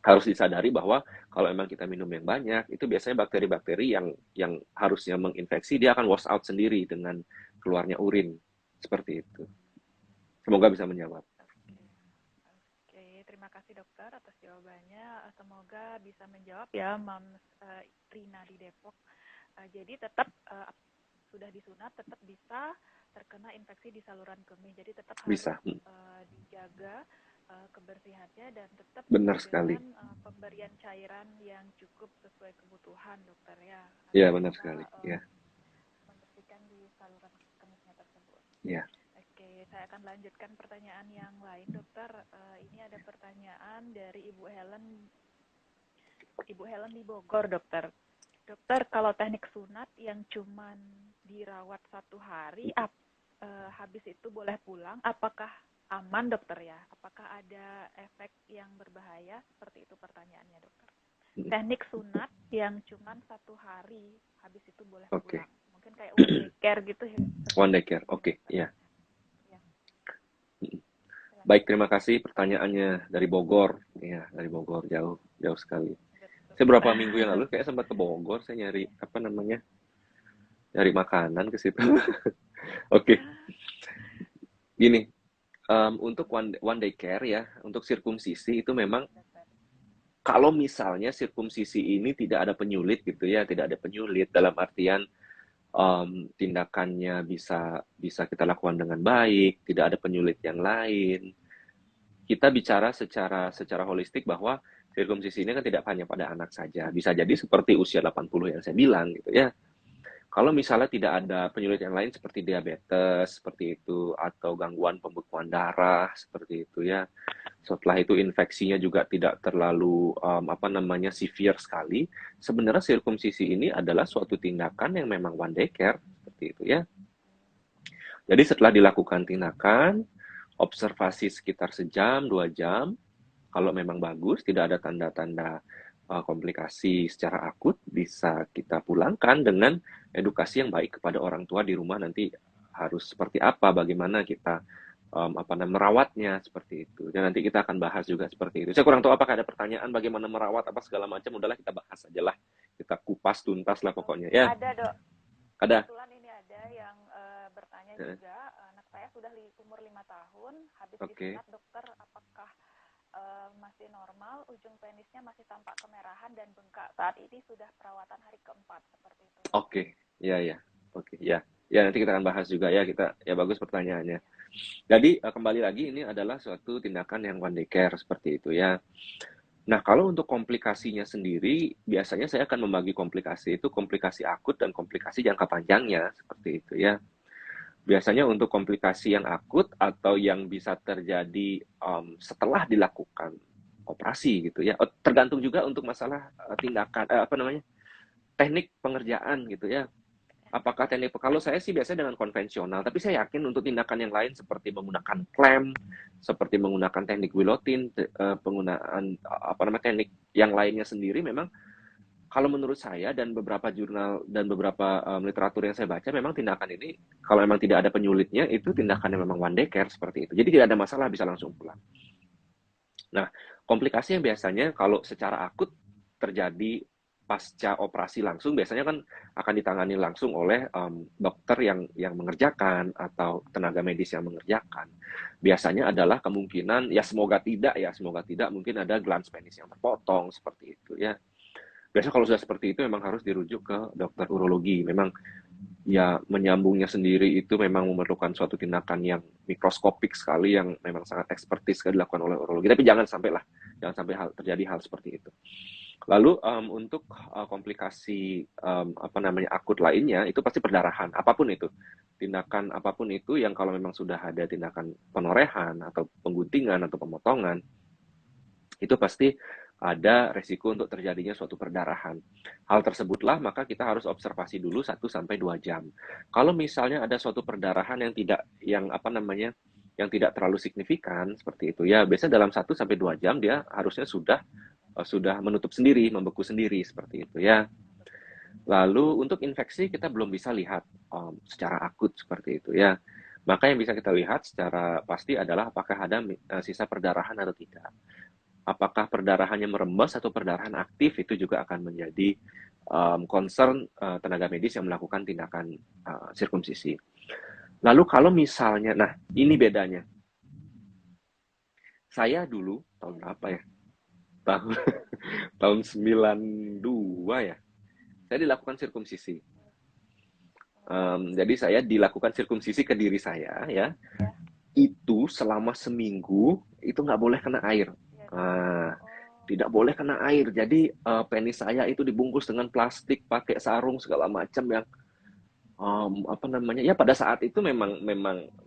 harus disadari bahwa kalau memang kita minum yang banyak, itu biasanya bakteri-bakteri yang harusnya menginfeksi dia akan wash out sendiri dengan keluarnya urin seperti itu. Semoga bisa menjawab. Oke. Oke, terima kasih dokter atas jawabannya. Semoga bisa menjawab ya, Mams Rina di Depok. Jadi tetap sudah disunat, tetap bisa terkena infeksi di saluran kemih. Jadi tetap harus Bisa. dijaga kebersihannya dan tetap Benar sekali. dengan pemberian cairan yang cukup sesuai kebutuhan dokter ya, Ya, agar benar bisa sekali. Ya, membersihkan di saluran kemihnya tersebut. ya. Oke, saya akan lanjutkan pertanyaan yang lain, dokter. Ini ada pertanyaan dari Ibu Helen di Bogor, dokter. Dokter, kalau teknik sunat yang cuman dirawat 1 hari, habis itu boleh pulang, apakah aman dokter ya? Apakah ada efek yang berbahaya? Seperti itu pertanyaannya dokter. Teknik sunat yang cuma 1 hari, habis itu boleh Oke. pulang. Mungkin kayak one day care gitu ya. One day care, oke, ya. Ya. Baik, terima kasih pertanyaannya dari Bogor. Ya, dari Bogor, jauh sekali. Betul. Saya beberapa minggu yang lalu kayak sempat ke Bogor, saya nyari nyari makanan ke situ. Oke, gini, untuk one day care ya, untuk sirkumsisi itu memang kalau misalnya sirkumsisi ini tidak ada penyulit gitu ya, tidak ada penyulit dalam artian tindakannya bisa kita lakukan dengan baik, tidak ada penyulit yang lain. Kita bicara secara holistik bahwa sirkumsisi ini kan tidak hanya pada anak saja, bisa jadi seperti usia 80 yang saya bilang gitu ya. Kalau misalnya tidak ada penyulit yang lain seperti diabetes, seperti itu, atau gangguan pembekuan darah, seperti itu ya. Setelah itu infeksinya juga tidak terlalu severe sekali. Sebenarnya sirkumsisi ini adalah suatu tindakan yang memang one day care, seperti itu ya. Jadi setelah dilakukan tindakan, observasi sekitar sejam, 2 jam, kalau memang bagus, tidak ada tanda-tanda komplikasi secara akut, bisa kita pulangkan dengan edukasi yang baik kepada orang tua di rumah nanti harus seperti apa, bagaimana kita merawatnya seperti itu. Dan nanti kita akan bahas juga seperti itu. Saya kurang tahu apakah ada pertanyaan bagaimana merawat apa segala macam. Udahlah kita bahas aja lah. Kita kupas tuntas lah pokoknya ya. Ada dok. Ada. Kebetulan ini ada yang bertanya juga. Anak saya sudah umur 5 tahun. Habis disunat dokter, apakah masih normal, ujung penisnya masih tampak kemerahan dan bengkak. Saat ini sudah perawatan hari keempat seperti itu. Oke, ya. Oke, ya. Ya nanti kita akan bahas juga ya bagus pertanyaannya. Jadi kembali lagi ini adalah suatu tindakan yang one day care seperti itu ya. Nah, kalau untuk komplikasinya sendiri, biasanya saya akan membagi komplikasi itu komplikasi akut dan komplikasi jangka panjangnya seperti itu ya. Biasanya untuk komplikasi yang akut atau yang bisa terjadi setelah dilakukan operasi gitu ya. Tergantung juga untuk masalah tindakan teknik pengerjaan gitu ya. Apakah teknik, kalau saya sih biasanya dengan konvensional, tapi saya yakin untuk tindakan yang lain seperti menggunakan klem, seperti menggunakan teknik guillotine, penggunaan teknik yang lainnya sendiri memang kalau menurut saya dan beberapa jurnal dan beberapa literatur yang saya baca, memang tindakan ini kalau memang tidak ada penyulitnya, itu tindakan yang memang one day care seperti itu. Jadi tidak ada masalah, bisa langsung pulang. Nah, komplikasi yang biasanya kalau secara akut terjadi pasca operasi langsung, biasanya kan akan ditangani langsung oleh dokter yang mengerjakan atau tenaga medis yang mengerjakan. Biasanya adalah kemungkinan, ya semoga tidak mungkin ada glans penis yang terpotong seperti itu ya. Biasanya kalau sudah seperti itu memang harus dirujuk ke dokter urologi. Memang ya menyambungnya sendiri itu memang memerlukan suatu tindakan yang mikroskopik sekali, yang memang sangat ekspertis sekali dilakukan oleh urologi. Tapi jangan sampai terjadi hal seperti itu. Lalu untuk komplikasi akut lainnya itu pasti perdarahan, apapun itu. Tindakan apapun itu yang kalau memang sudah ada tindakan penorehan atau pengguntingan atau pemotongan, itu pasti ada resiko untuk terjadinya suatu perdarahan. Hal tersebutlah maka kita harus observasi dulu 1-2 jam. Kalau misalnya ada suatu perdarahan yang tidak terlalu signifikan seperti itu ya, biasanya dalam 1-2 jam dia harusnya sudah menutup sendiri, membeku sendiri seperti itu ya. Lalu untuk infeksi kita belum bisa lihat secara akut seperti itu ya. Maka yang bisa kita lihat secara pasti adalah apakah ada sisa perdarahan atau tidak. Apakah perdarahannya merembes atau perdarahan aktif, itu juga akan menjadi concern tenaga medis yang melakukan tindakan sirkumsisi. Lalu kalau misalnya, nah ini bedanya. Saya dulu, tahun berapa ya? Tahun 92 ya. Saya dilakukan sirkumsisi. Jadi saya dilakukan sirkumsisi ke diri saya ya. Itu selama seminggu, itu nggak boleh kena air. Tidak boleh kena air. Jadi penis saya itu dibungkus dengan plastik, pakai sarung segala macam yang ya pada saat itu memang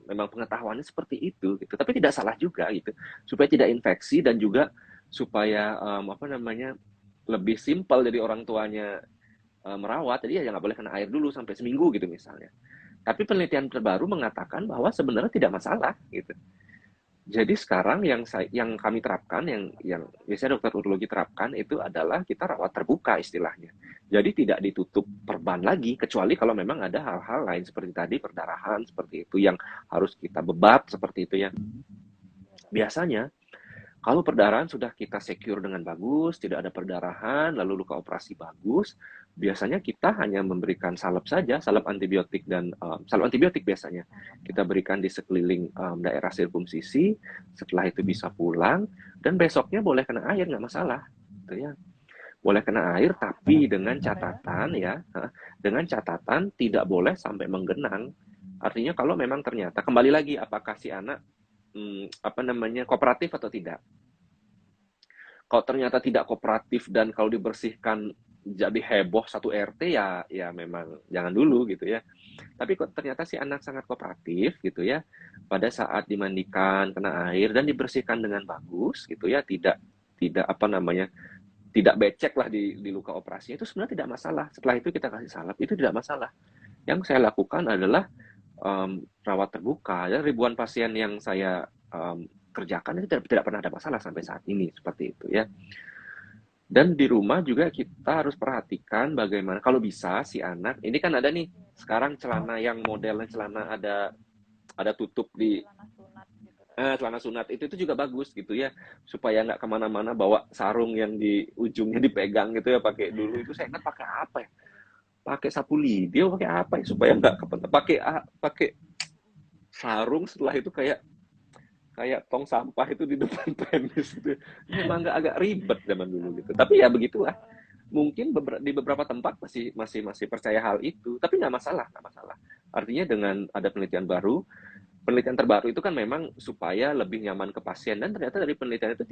pengetahuannya seperti itu gitu. Tapi tidak salah juga gitu. Supaya tidak infeksi dan juga supaya lebih simpel dari orang tuanya merawat. Jadi ya nggak boleh kena air dulu sampai seminggu gitu misalnya. Tapi penelitian terbaru mengatakan bahwa sebenarnya tidak masalah gitu. Jadi sekarang yang kami terapkan, yang biasanya dokter urologi terapkan itu adalah kita rawat terbuka istilahnya. Jadi tidak ditutup perban lagi, kecuali kalau memang ada hal-hal lain seperti tadi perdarahan seperti itu yang harus kita bebat seperti itu ya. Biasanya kalau perdarahan sudah kita secure dengan bagus, tidak ada perdarahan, lalu luka operasi bagus, biasanya kita hanya memberikan salep saja, salep antibiotik dan salep antibiotik biasanya kita berikan di sekeliling daerah sirkumsisi. Setelah itu bisa pulang dan besoknya boleh kena air nggak masalah, gitu ya. Boleh kena air tapi dengan catatan ya, dengan catatan tidak boleh sampai menggenang. Artinya kalau memang ternyata kembali lagi apakah si anak kooperatif atau tidak. Kalau ternyata tidak kooperatif dan kalau dibersihkan jadi heboh satu RT ya memang jangan dulu gitu ya. Tapi kok ternyata si anak sangat kooperatif gitu ya. Pada saat dimandikan kena air dan dibersihkan dengan bagus gitu ya, tidak tidak tidak becek lah di luka operasinya, itu sebenarnya tidak masalah. Setelah itu kita kasih salep itu tidak masalah. Yang saya lakukan adalah rawat terbuka ya, ribuan pasien yang saya kerjakan itu tidak pernah ada masalah sampai saat ini seperti itu ya. Dan di rumah juga kita harus perhatikan bagaimana kalau bisa si anak ini kan ada nih sekarang celana yang modelnya celana ada tutup di celana sunat itu juga bagus gitu ya, supaya nggak kemana-mana bawa sarung yang di ujungnya dipegang gitu ya. Pakai dulu itu saya ingat pakai apa ya, pakai sapu lidi pakai apa ya supaya nggak pakai sarung. Setelah itu kayak kayak tong sampah itu di depan penis itu. Memang agak ribet zaman dulu gitu. Tapi ya begitulah. Mungkin di beberapa tempat masih percaya hal itu, tapi nggak masalah, nggak masalah. Artinya dengan ada penelitian terbaru itu kan memang supaya lebih nyaman ke pasien, dan ternyata dari penelitian itu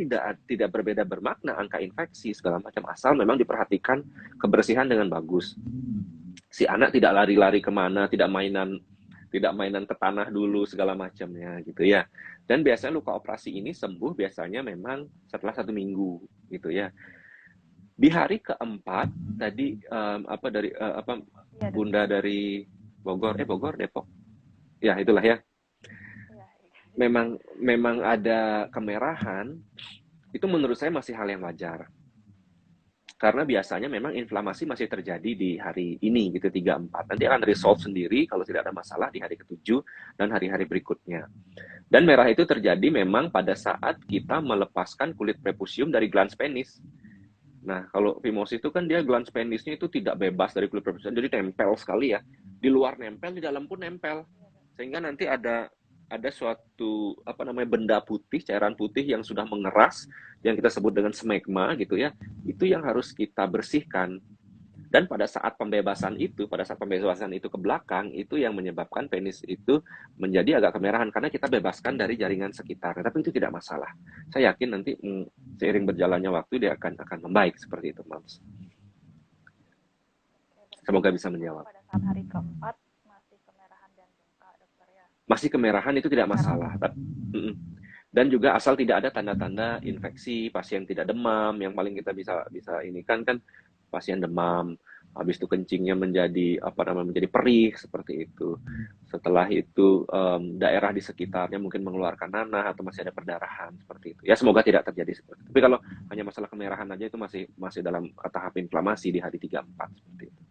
tidak berbeda bermakna angka infeksi segala macam, asal memang diperhatikan kebersihan dengan bagus. Si anak tidak lari-lari kemana, tidak mainan ke tanah dulu segala macamnya gitu ya. Dan biasanya luka operasi ini sembuh biasanya memang setelah 1 minggu gitu ya. Di hari keempat tadi Bunda dari Bogor Depok ya itulah ya, memang ada kemerahan, itu menurut saya masih hal yang wajar. Karena biasanya memang inflamasi masih terjadi di hari ini gitu 3-4. Nanti akan resolve sendiri kalau tidak ada masalah di hari ke-7 dan hari-hari berikutnya. Dan merah itu terjadi memang pada saat kita melepaskan kulit prepusium dari glans penis. Nah, kalau phimosis itu kan dia glans penisnya itu tidak bebas dari kulit prepusium, jadi nempel sekali ya. Di luar nempel, di dalam pun nempel. Sehingga nanti ada suatu benda putih, cairan putih yang sudah mengeras, yang kita sebut dengan smegma gitu ya. Itu yang harus kita bersihkan. Dan pada saat pembebasan itu ke belakang, itu yang menyebabkan penis itu menjadi agak kemerahan karena kita bebaskan dari jaringan sekitar. Tapi itu tidak masalah. Saya yakin nanti seiring berjalannya waktu dia akan membaik seperti itu, Mams. Semoga bisa menjawab. Pada saat hari keempat masih kemerahan dan bengkak, dokter ya? Masih kemerahan itu tidak masalah. Dan juga asal tidak ada tanda-tanda infeksi, pasien tidak demam, yang paling kita bisa ini kan pasien demam, habis itu kencingnya menjadi menjadi perih seperti itu. Setelah itu daerah di sekitarnya mungkin mengeluarkan nanah atau masih ada perdarahan seperti itu. Ya semoga tidak terjadi seperti itu. Tapi kalau hanya masalah kemerahan aja itu masih dalam tahap inflamasi di hari 3-4 seperti itu.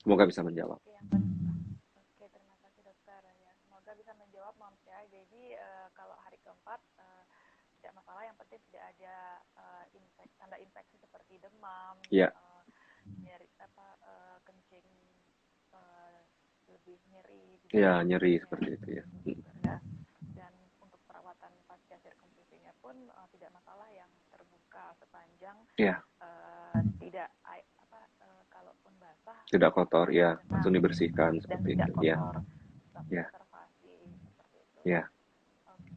Semoga bisa menjawab. Oke, terima kasih dokter ya. Semoga bisa menjawab, Moms ya. Jadi kalau hari keempat tidak masalah, yang penting tidak ada tanda infeksi seperti demam, ya. Nyeri kencing lebih nyeri. Ya, nyeri seperti itu ya. Dan untuk perawatan pasca sirkumsisinya pun tidak masalah yang terbuka sepanjang tidak kalaupun basah tidak kotor ya, langsung dibersihkan seperti itu ya. Observasi seperti itu. Ya. Oke,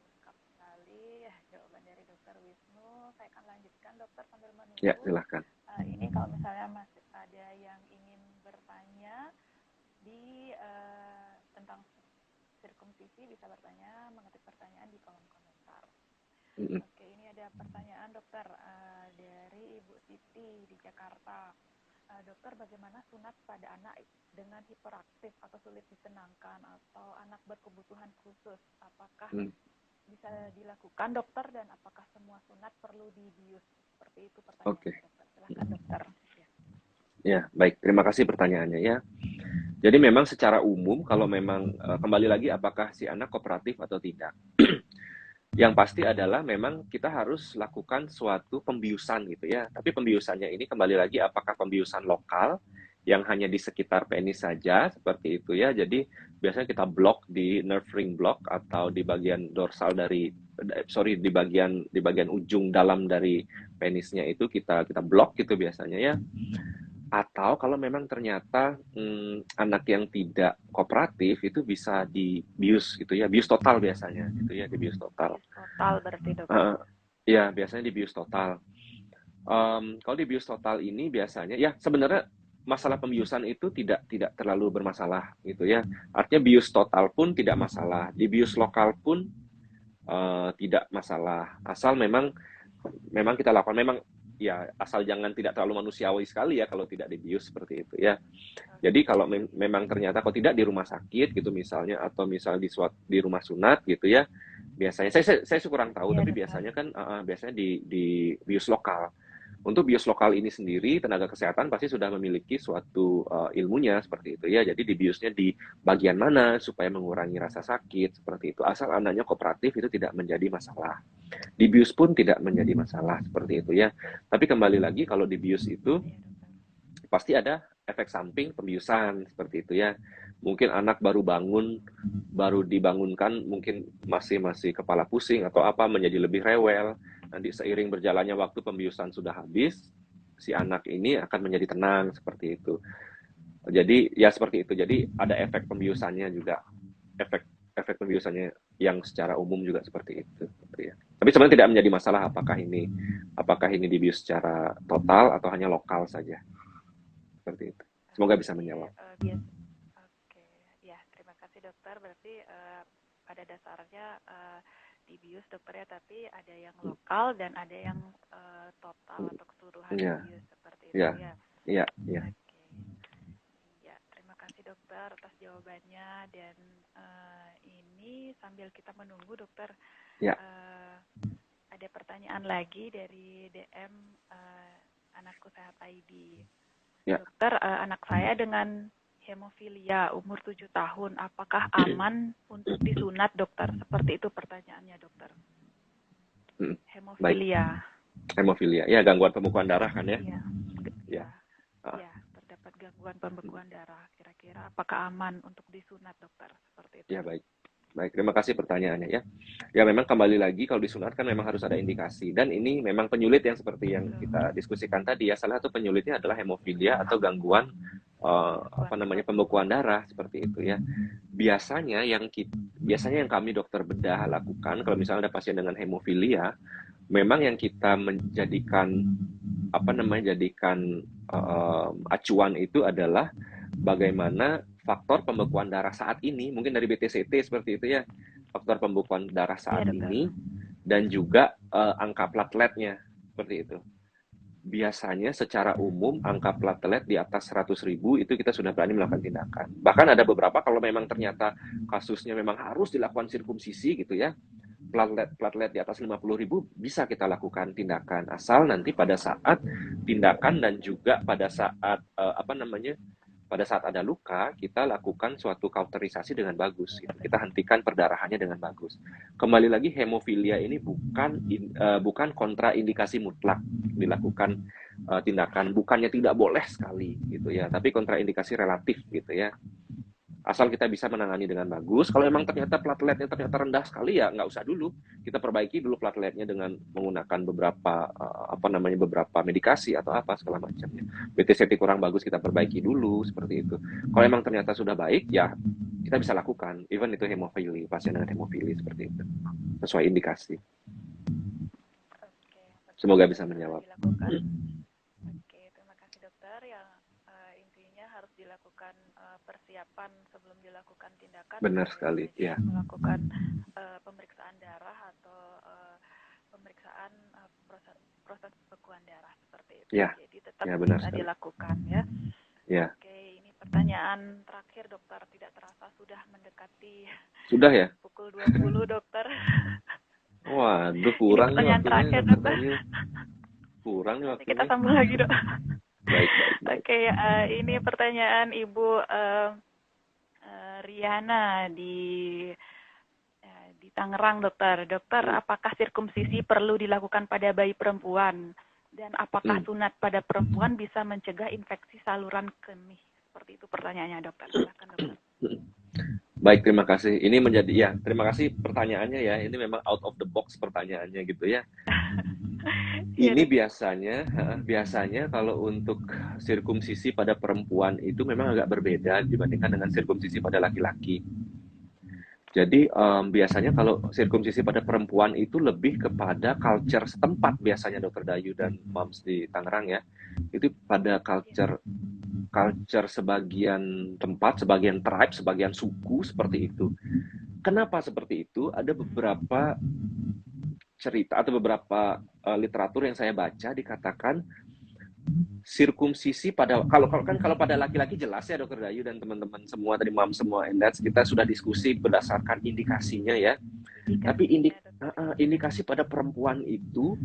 lengkap sekali jawaban dari Dokter Wisnu. Saya akan lanjutkan dokter sambil menunggu. Ya, silahkan. Ini kalau misalnya masih ada yang ingin bertanya di tentang sirkumsisi, bisa bertanya, mengetik pertanyaan di kolom komentar. Oke, ini ada pertanyaan dokter dari Ibu Siti di Jakarta. dokter, bagaimana sunat pada anak dengan hiperaktif atau sulit ditenangkan atau anak berkebutuhan khusus? Apakah bisa dilakukan dokter, dan apakah semua sunat perlu dibius? Seperti itu pertanyaannya, dokter. Silahkan dokter. Ya, baik. Terima kasih pertanyaannya ya. Jadi memang secara umum kalau memang kembali lagi apakah si anak kooperatif atau tidak. Yang pasti adalah memang kita harus lakukan suatu pembiusan gitu ya. Tapi pembiusannya ini kembali lagi apakah pembiusan lokal yang hanya di sekitar penis saja seperti itu ya. Jadi biasanya kita blok di nerve ring block atau di bagian dorsal dari di bagian ujung dalam dari penisnya itu kita blok gitu biasanya ya. Atau kalau memang ternyata anak yang tidak kooperatif itu bisa dibius gitu ya, bius total biasanya gitu ya, dibius total. Bius total berarti dokter. Ya biasanya dibius total. Kalau dibius total ini biasanya ya sebenarnya masalah pembiusan itu tidak terlalu bermasalah gitu ya. Artinya bius total pun tidak masalah, dibius lokal pun tidak masalah. Asal memang kita lakukan memang ya asal jangan tidak terlalu manusiawi sekali ya kalau tidak dibius seperti itu ya. Jadi kalau memang ternyata kalau tidak di rumah sakit gitu misalnya atau misal di rumah sunat gitu ya, biasanya saya kurang tahu ya, tapi dokter. biasanya kan biasanya di bius lokal. Untuk bius lokal ini sendiri tenaga kesehatan pasti sudah memiliki suatu ilmunya seperti itu ya. Jadi di biusnya di bagian mana supaya mengurangi rasa sakit seperti itu. Asal anaknya kooperatif itu tidak menjadi masalah. Di bius pun tidak menjadi masalah seperti itu ya. Tapi kembali lagi kalau di bius itu pasti ada efek samping pembiusan seperti itu ya. Mungkin anak baru bangun, baru dibangunkan, mungkin masih kepala pusing atau apa, menjadi lebih rewel. Nanti seiring berjalannya waktu pembiusan sudah habis, si anak ini akan menjadi tenang seperti itu. Jadi ya seperti itu. Jadi ada efek pembiusannya juga, efek pembiusannya yang secara umum juga seperti itu. Ya. Tapi sebenarnya tidak menjadi masalah apakah ini dibius secara total atau hanya lokal saja. Seperti itu. Semoga bisa menjawab. Oke, ya terima kasih dokter. Berarti pada dasarnya dibius dokter ya, tapi ada yang lokal dan ada yang total atau keseluruhan dibius seperti itu ya. Iya. Oke. Ya, terima kasih dokter atas jawabannya, dan ini sambil kita menunggu dokter, ada pertanyaan lagi dari DM Anakku Sehat ID. Ya. Dokter, anak saya dengan hemofilia umur 7 tahun, apakah aman untuk disunat dokter? Seperti itu pertanyaannya dokter. Hemofilia. Baik. Hemofilia, ya gangguan pembekuan darah kan ya? Ya, terdapat gangguan pembekuan darah. Kira-kira apakah aman untuk disunat dokter? Seperti itu. Ya baik. Baik, terima kasih pertanyaannya ya. Ya memang kembali lagi kalau disunat kan memang harus ada indikasi, dan ini memang penyulit yang seperti yang kita diskusikan tadi ya. Salah satu penyulitnya adalah hemofilia atau gangguan pembekuan darah seperti itu ya. Biasanya yang kami dokter bedah lakukan kalau misalnya ada pasien dengan hemofilia, memang yang kita menjadikan acuan itu adalah bagaimana faktor pembekuan darah saat ini, mungkin dari BTCT seperti itu ya, faktor pembekuan darah saat ini, dan juga angka plateletnya seperti itu. Biasanya secara umum angka platelet di atas 100.000 itu kita sudah berani melakukan tindakan. Bahkan ada beberapa kalau memang ternyata kasusnya memang harus dilakukan sirkumsisi gitu ya, platelet di atas 50.000 bisa kita lakukan tindakan, asal nanti pada saat tindakan dan juga pada saat pada saat ada luka, kita lakukan suatu kauterisasi dengan bagus. Gitu. Kita hentikan perdarahannya dengan bagus. Kembali lagi, hemofilia ini bukan kontraindikasi mutlak dilakukan tindakan. Bukannya tidak boleh sekali, gitu ya. Tapi kontraindikasi relatif, gitu ya. Asal kita bisa menangani dengan bagus. Kalau memang ternyata plateletnya rendah sekali, ya nggak usah dulu. Kita perbaiki dulu plateletnya dengan menggunakan beberapa medikasi atau apa segala macamnya. BTCT kurang bagus, kita perbaiki dulu seperti itu. Kalau memang ternyata sudah baik, ya kita bisa lakukan. Even itu hemofili, pasien dengan hemofili seperti itu, sesuai indikasi. Semoga bisa menjawab. Oke, terima kasih dokter. Yang intinya harus dilakukan persiapan sebelum dilakukan tindakan. Benar sekali, ya. Melakukan pemeriksaan darah atau pemeriksaan proses proses pembekuan darah seperti itu. Ya, Jadi tetap ya benar bisa sekali. dilakukan ya. Ya, Oke, ini pertanyaan terakhir dokter, tidak terasa sudah mendekati sudah ya? pukul 20 dokter. Waduh, Ini kurang nih pertanyaan waktunya, terakhir Dokter dokter. Dayu. Kurang nih Nanti kita waktunya. sambung lagi dok. Baik, baik, baik. Oke, ini pertanyaan Ibu Riana di Tangerang dokter. Dokter, apakah sirkumsisi perlu dilakukan pada bayi perempuan? Dan apakah sunat pada perempuan bisa mencegah infeksi saluran kemih? Seperti itu pertanyaannya dokter. Silakan dokter. Baik, terima kasih. Ini menjadi, ya, terima kasih pertanyaannya ya. Ini memang out of the box pertanyaannya gitu ya. Ini biasanya kalau untuk sirkumsisi pada perempuan itu memang agak berbeda dibandingkan dengan sirkumsisi pada laki-laki. Jadi biasanya kalau sirkumsisi pada perempuan itu lebih kepada culture setempat biasanya Dokter Dayu dan Moms di Tangerang ya. Itu pada culture sebagian tempat, sebagian tribe, sebagian suku seperti itu. Kenapa seperti itu? Ada beberapa cerita atau beberapa literatur yang saya baca dikatakan sirkumsisi pada kalau pada laki-laki jelas ya Dokter Dayu dan teman-teman semua tadi mam semua and that's kita sudah diskusi berdasarkan indikasinya ya. Tapi indikasi pada perempuan itu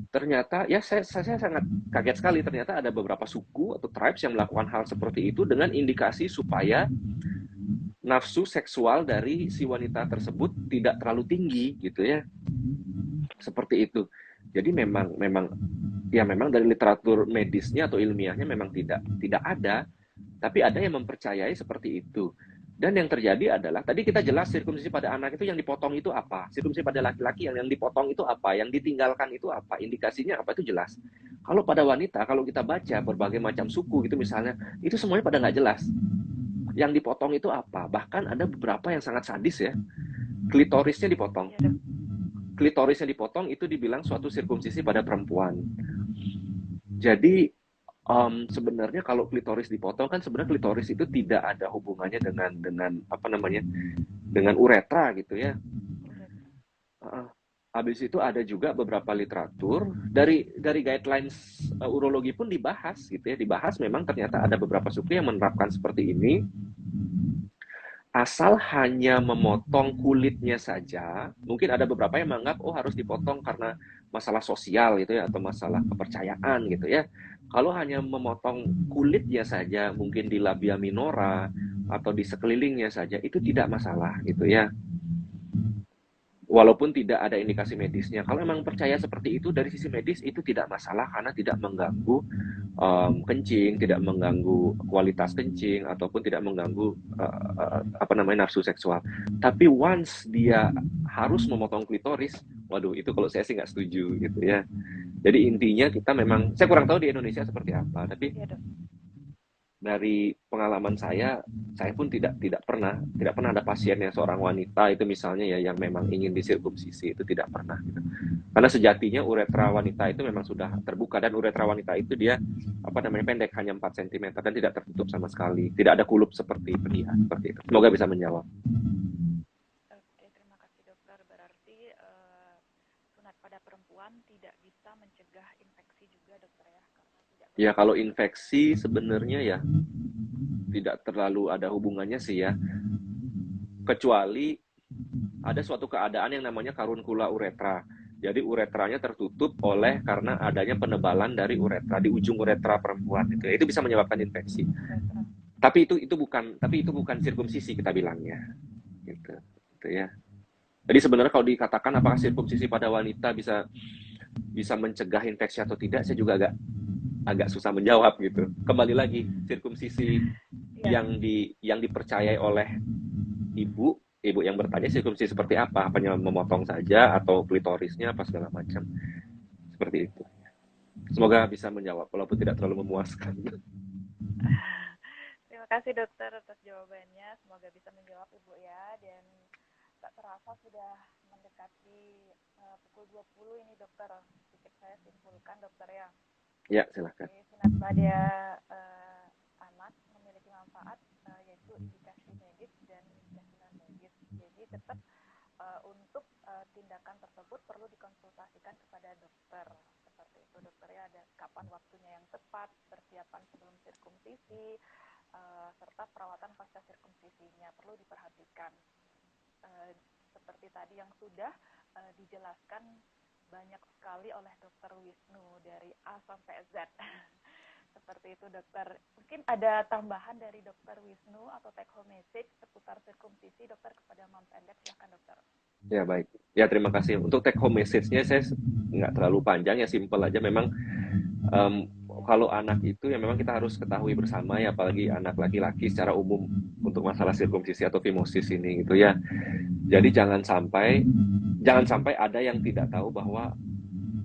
ternyata ya saya sangat kaget sekali, ternyata ada beberapa suku atau tribes yang melakukan hal seperti itu dengan indikasi supaya nafsu seksual dari si wanita tersebut tidak terlalu tinggi gitu ya. Seperti itu. Jadi memang dari literatur medisnya atau ilmiahnya memang tidak ada, tapi ada yang mempercayai seperti itu. Dan yang terjadi adalah tadi kita jelas sirkumsisi pada anak itu yang dipotong itu apa, sirkumsisi pada laki-laki yang dipotong itu apa, yang ditinggalkan itu apa, indikasinya apa itu jelas. Kalau pada wanita, kalau kita baca berbagai macam suku gitu misalnya, itu semuanya pada nggak jelas. Yang dipotong itu apa? Bahkan ada beberapa yang sangat sadis ya, klitorisnya dipotong. Klitorisnya dipotong itu dibilang suatu sirkumsisi pada perempuan. Jadi sebenarnya kalau klitoris dipotong kan sebenarnya klitoris itu tidak ada hubungannya dengan apa namanya dengan uretra gitu ya. Habis itu ada juga beberapa literatur dari guidelines urologi pun dibahas gitu ya, dibahas memang ternyata ada beberapa suku yang menerapkan seperti ini. Asal hanya memotong kulitnya saja, mungkin ada beberapa yang menganggap harus dipotong karena masalah sosial gitu ya atau masalah kepercayaan gitu ya. Kalau hanya memotong kulitnya saja, mungkin di labia minora atau di sekelilingnya saja itu tidak masalah gitu ya. Walaupun tidak ada indikasi medisnya. Kalau memang percaya seperti itu dari sisi medis itu tidak masalah karena tidak mengganggu kencing, tidak mengganggu kualitas kencing ataupun tidak mengganggu nafsu seksual. Tapi once dia harus memotong klitoris, waduh itu kalau saya sih nggak setuju gitu ya. Jadi intinya kita memang, saya kurang tahu di Indonesia seperti apa, tapi dari pengalaman saya pun tidak pernah ada pasien yang seorang wanita itu misalnya ya yang memang ingin disirkumsisi, itu tidak pernah gitu. Karena sejatinya uretra wanita itu memang sudah terbuka dan uretra wanita itu dia pendek, hanya 4 cm dan tidak tertutup sama sekali, tidak ada kulup seperti pria seperti itu. Semoga bisa menjawab. Oke, terima kasih dokter. Berarti sunat pada perempuan tidak bisa mencegah infeksi juga dokter ya? Karena tidak ya kalau infeksi sebenarnya ya tidak terlalu ada hubungannya sih ya, kecuali ada suatu keadaan yang namanya karunkula uretra. Jadi uretranya tertutup karena adanya penebalan dari uretra di ujung uretra perempuan itu. Itu bisa menyebabkan infeksi. Tapi itu bukan sirkumsisi kita bilangnya. Gitu ya. Jadi sebenarnya kalau dikatakan apakah sirkumsisi pada wanita bisa mencegah infeksi atau tidak, saya juga agak susah menjawab gitu. Kembali lagi, sirkumsisi yang dipercayai oleh ibu yang bertanya sirkumsisi seperti apa, apanya memotong saja atau klitorisnya apa segala macam, seperti itu. Semoga bisa menjawab walaupun tidak terlalu memuaskan. Terima kasih dokter atas jawabannya, semoga bisa menjawab ibu ya. Dan tak terasa sudah mendekati pukul 20 ini dokter, sedikit saya simpulkan dokter ya. Ya, silakan. Sunat pada anak memiliki manfaat yaitu indikasi medis dan indikasi non medis. Jadi tetap untuk tindakan tersebut perlu dikonsultasikan kepada dokter. Seperti itu dokter ya, ada kapan waktunya yang tepat, persiapan sebelum sirkumsisi, serta perawatan pasca sirkumsisinya perlu diperhatikan. Seperti tadi yang sudah dijelaskan banyak sekali oleh Dokter Wisnu dari A sampai Z. Seperti itu dokter. Mungkin ada tambahan dari Dokter Wisnu atau take home message seputar sirkumsisi dokter kepada moms and dad, silahkan dokter. Ya baik. Ya terima kasih. Untuk take home message-nya saya nggak terlalu panjang ya, simple aja. Memang kalau anak itu ya memang kita harus ketahui bersama ya, apalagi anak laki-laki secara umum untuk masalah sirkumsisi atau fimosis ini gitu ya. Jadi jangan sampai ada yang tidak tahu bahwa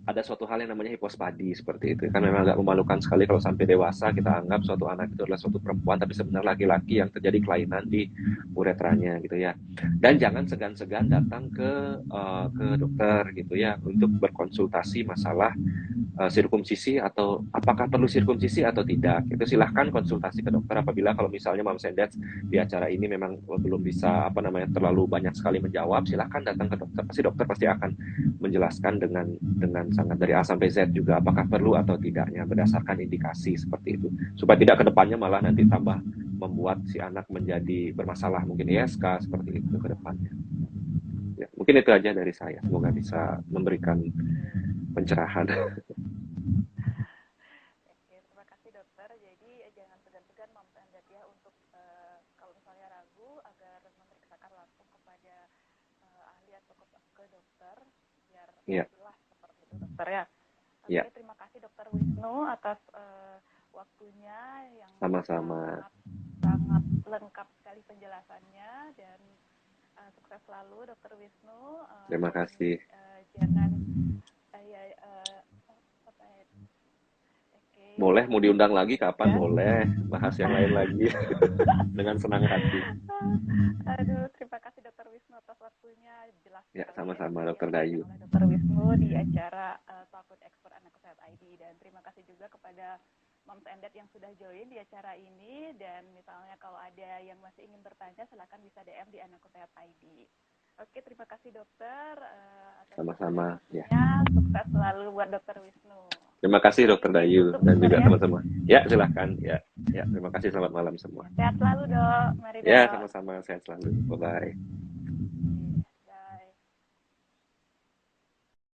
ada suatu hal yang namanya hipospadi seperti itu. Kan memang agak memalukan sekali kalau sampai dewasa kita anggap suatu anak itu adalah suatu perempuan, tapi sebenarnya laki-laki yang terjadi kelainan di uretranya gitu ya. Dan jangan segan-segan datang ke dokter gitu ya untuk berkonsultasi masalah sirkumsisi atau apakah perlu sirkumsisi atau tidak. Itu silahkan konsultasi ke dokter apabila kalau misalnya moms and dads di acara ini memang belum bisa terlalu banyak sekali menjawab, silahkan datang ke dokter. Dokter pasti akan menjelaskan dengan sangat dari A sampai Z juga apakah perlu atau tidaknya berdasarkan indikasi seperti itu. Supaya tidak kedepannya malah nanti tambah membuat si anak menjadi bermasalah, mungkin ISK seperti itu ke depannya. Ya, mungkin itu aja dari saya. Semoga bisa memberikan pencerahan. Oke, terima kasih dokter. Jadi jangan segan-segan moms and dad ya untuk kalau misalnya ragu agar memeriksakan langsung kepada ahli atau ke dokter biar jelas seperti itu dokter ya. Oke, terima kasih dokter Wisnu atas waktunya yang sama-sama sangat lengkap sekali penjelasannya, dan sukses selalu dokter Wisnu. Terima kasih. Jangan boleh mau diundang lagi kapan boleh bahas yang lain lagi dengan senang hati. Aduh, terima kasih dokter Wisnu atas waktunya, jelas. Ya, sama-sama dokter Dayu. Dokter Wisnu di acara Talk with Expert Anak Sehat ID, dan terima kasih juga kepada moms and dad yang sudah join di acara ini, dan misalnya kalau ada yang masih ingin bertanya silakan bisa DM di Anak Sehat ID. Oke, terima kasih dokter. Sama-sama ya. Sukses selalu buat dokter Wisnu. Terima kasih dokter Dayu dan juga teman-teman. Ya, silahkan. Ya, terima kasih, selamat malam semua. Sehat selalu dok. Mari dok. Ya, sama-sama, sehat selalu. Bye-bye.